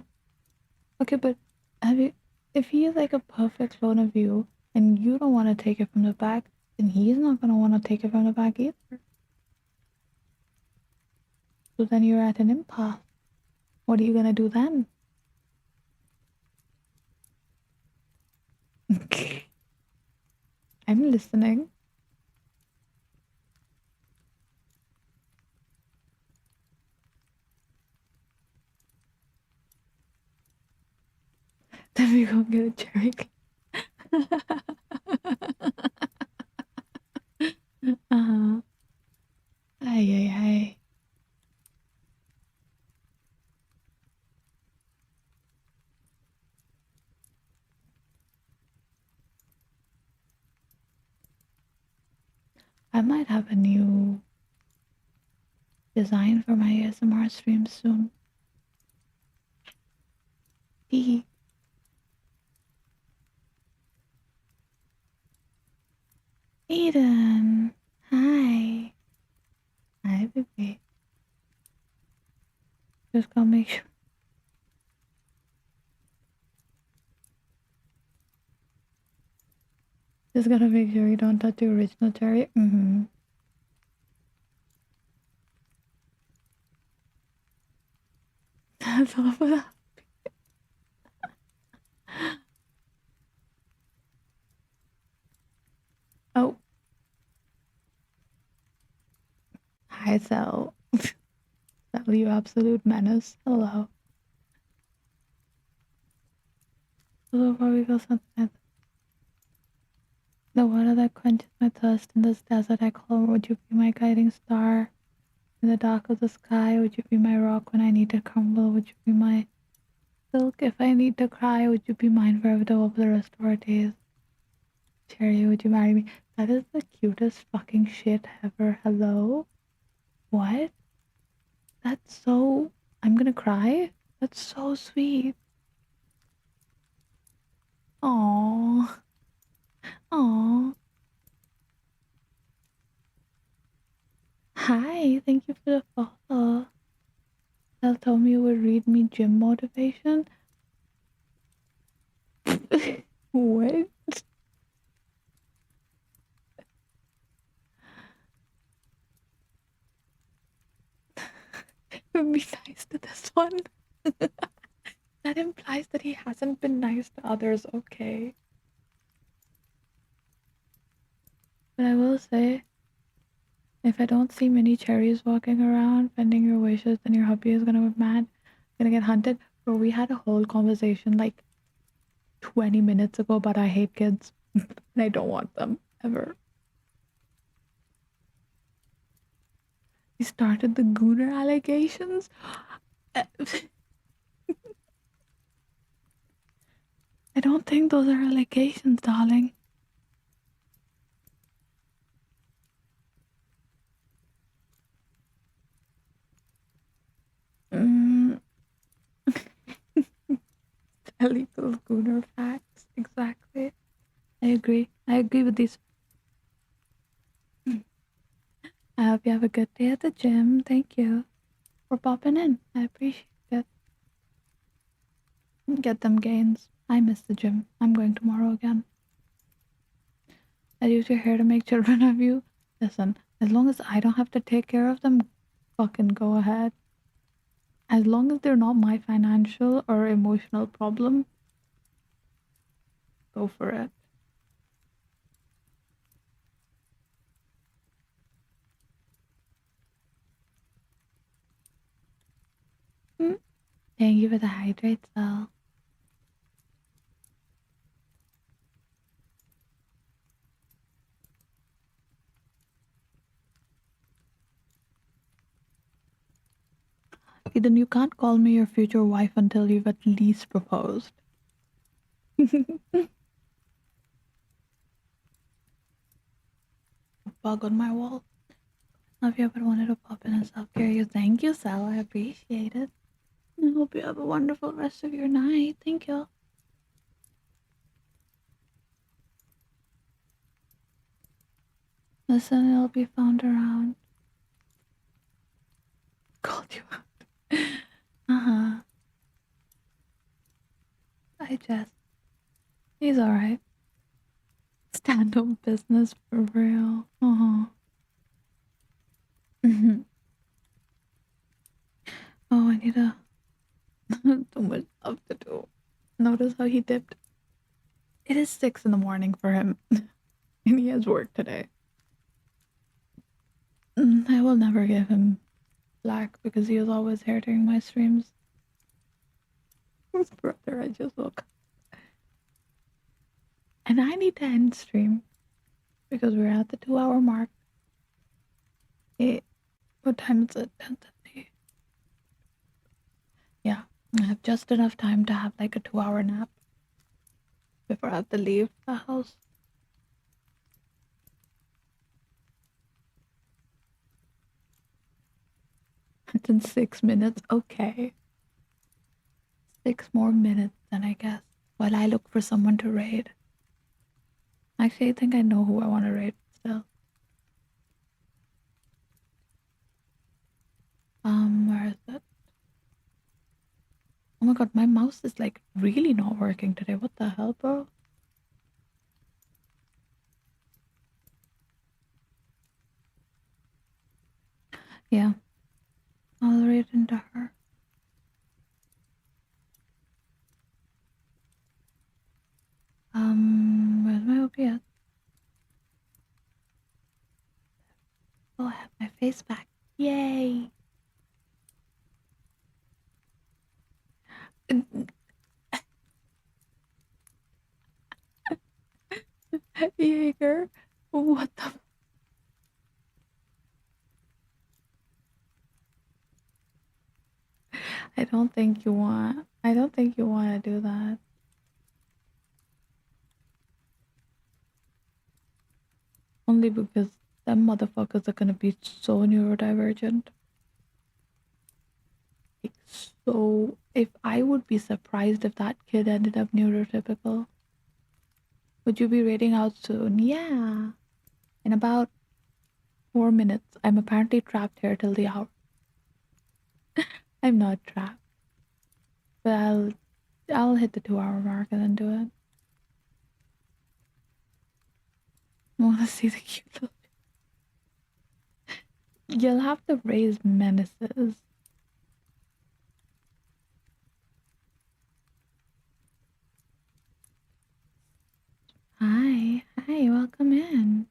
Okay, but have you? If he is like a perfect clone of you, and you don't want to take it from the back, then he's not gonna want to take it from the back either. So then you're at an impasse. What are you gonna do then? I'm listening. Then we go get a cherry. Uh-huh. Ay, ay, ay. I might have a new design for my ASMR stream soon. Hee. Eden. Hi. Hi, baby. Just gotta make sure. Just gotta make sure you don't touch the original cherry. Mm-hmm. That's all for that. Oh. Hi, Cell. Cell, you absolute menace. Hello. So far we go something. The water that quenches my thirst in this desert I call, would you be my guiding star? In the dark of the sky, would you be my rock when I need to crumble? Would you be my silk if I need to cry? Would you be mine forever over the rest of our days? Cherry, would you marry me? That is the cutest fucking shit ever. Hello? What? That's so. I'm gonna cry? That's so sweet. Aww. Aww. Hi, thank you for the follow. They'll tell me you would read me gym motivation. What? Be nice to this one. That implies that he hasn't been nice to others, okay? But I will say, if I don't see many cherries walking around, pending your wishes, then your hubby is gonna get mad, gonna get hunted. Bro, we had a whole conversation like 20 minutes ago about I hate kids and I don't want them ever. He started the Gooner allegations. I don't think those are allegations, darling. Mm. Illegal Gooner facts. Exactly. I agree. I agree with these. I hope you have a good day at the gym. Thank you for popping in. I appreciate it. Get them gains. I miss the gym. I'm going tomorrow again. I use your hair to make children of you. Listen, as long as I don't have to take care of them, fucking go ahead. As long as they're not my financial or emotional problem, go for it. Mm. Thank you for the hydrate cell. Then you can't call me your future wife until you've at least proposed. Bug on my wall. Love you, but wanted to pop in and self-care you. Thank you, Sal. I appreciate it. I hope you have a wonderful rest of your night. Thank you. Listen, it'll be found around. Called you out. Uh-huh. I just. He's alright. Stand-up business for real. Uh-huh. Mhm. Oh, I need to too much stuff to do. Notice how he dipped. It is 6 in the morning for him, and he has work today. I will never give him black because he was always here during my streams. His brother, I just woke up. And I need to end stream because we're at the 2 hour mark. What time is it? 10:30. Yeah, I have just enough time to have like a 2 hour nap before I have to leave the house. It's in 6 minutes. Okay. 6 more minutes, then I guess. While I look for someone to raid. Actually, I think I know who I want to raid still. Where is it? Oh my god, my mouse is like really not working today. What the hell, bro? Yeah, I'll raid into her. Where's my OBS? Oh, I have my face back. Yay! Jaeger, what the? I don't think you want. I don't think you want to do that. Only because them motherfuckers are gonna be so neurodivergent. Like, so, if I would be surprised if that kid ended up neurotypical. Would you be raiding out soon? Yeah. In about 4 minutes. I'm apparently trapped here till the hour. I'm not trapped. But I'll hit the 2 hour mark and then do it. I wanna see the cute little. You'll have to raise menaces. Hi. Hi, welcome in.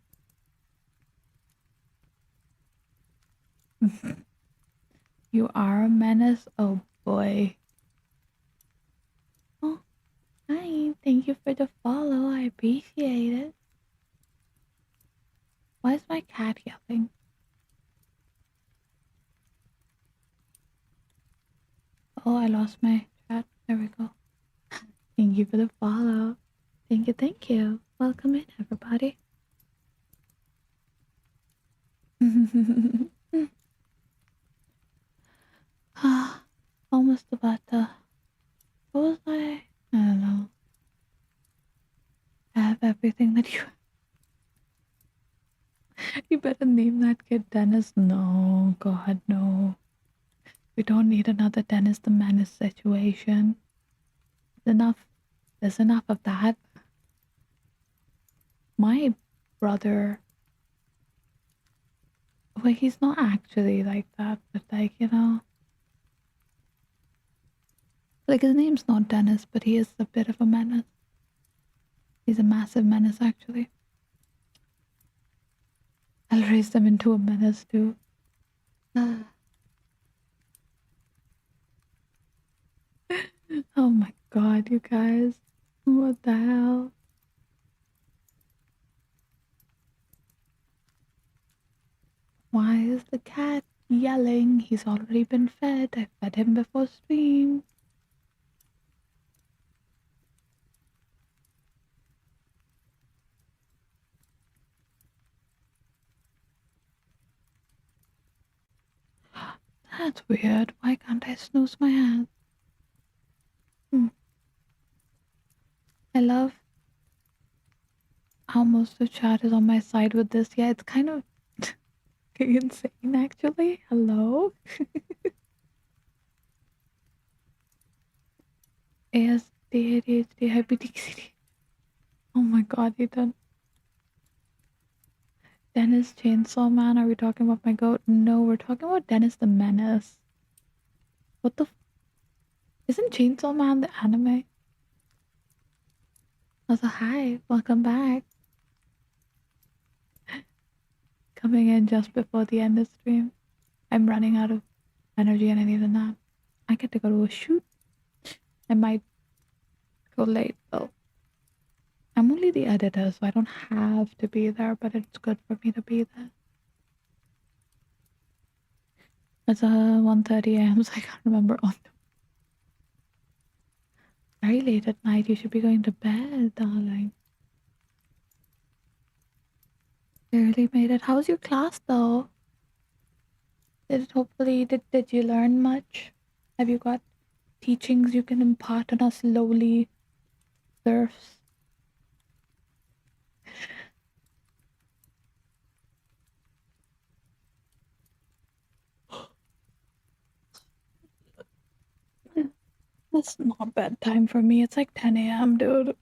You are a menace? Oh boy. Oh, hi. Thank you for the follow. I appreciate it. Why is my cat yelling? Oh, I lost my chat. There we go. Thank you for the follow. Thank you, thank you. Welcome in, everybody. Almost about to. What was I? I don't know. I have everything that you. You better name that kid Dennis. No, God, no. We don't need another Dennis the Menace situation. There's enough. There's enough of that. My brother. Well, he's not actually like that, but like, you know. Like, his name's not Dennis, but he is a bit of a menace. He's a massive menace, actually. I'll raise them into a menace, too. Oh my god, you guys. What the hell? Why is the cat yelling? He's already been fed. I fed him before stream. That's weird. Why can't I snooze my ass? Hmm. I love how most of chat is on my side with this. Yeah, it's kind of insane actually. Hello? ASD, ADHD, hypertension. Oh my god, Ethan. Dennis Chainsaw Man, are we talking about my goat? No, we're talking about Dennis the Menace. What the isn't Chainsaw Man the anime? Also, hi, welcome back. Coming in just before the end of stream. I'm running out of energy and I need a nap. I get to go to a shoot. I might go late though. I'm only the editor, so I don't have to be there, but it's good for me to be there. It's 1:30 a.m., so I can't remember. Oh no. Very late at night. You should be going to bed, darling. Barely made it. How's your class though? Did you learn much? Have you got teachings you can impart on us lowly serfs? That's not bedtime for me. It's like 10 a.m., dude.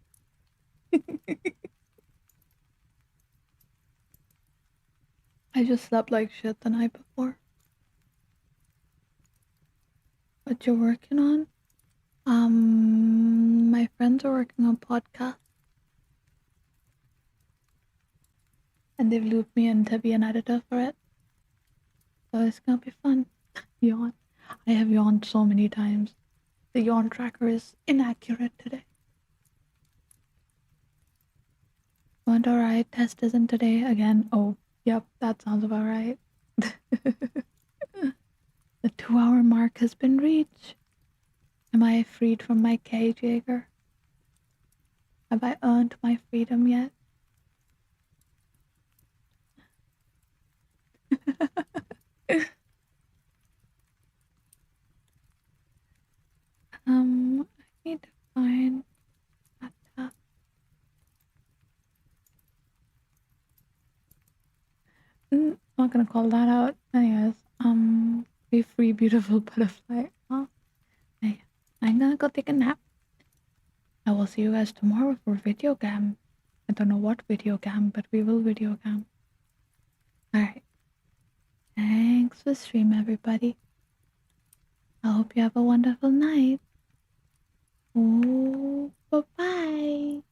I just slept like shit the night before. What you're working on? My friends are working on podcast, and they've looped me in to be an editor for it. So it's gonna be fun. Yawn. I have yawned so many times. The yawn tracker is inaccurate today. Went alright. Test isn't today again. Oh, yep, that sounds about right. The 2-hour mark has been reached. Am I freed from my cage, Jaeger? Have I earned my freedom yet? I need to find a tab. Not gonna call that out. Anyways, be free, beautiful butterfly. Oh, hey, I'm gonna go take a nap. I will see you guys tomorrow for video game. I don't know what video game, but we will video game. Alright. Thanks for stream, everybody. I hope you have a wonderful night. Oh, bye-bye.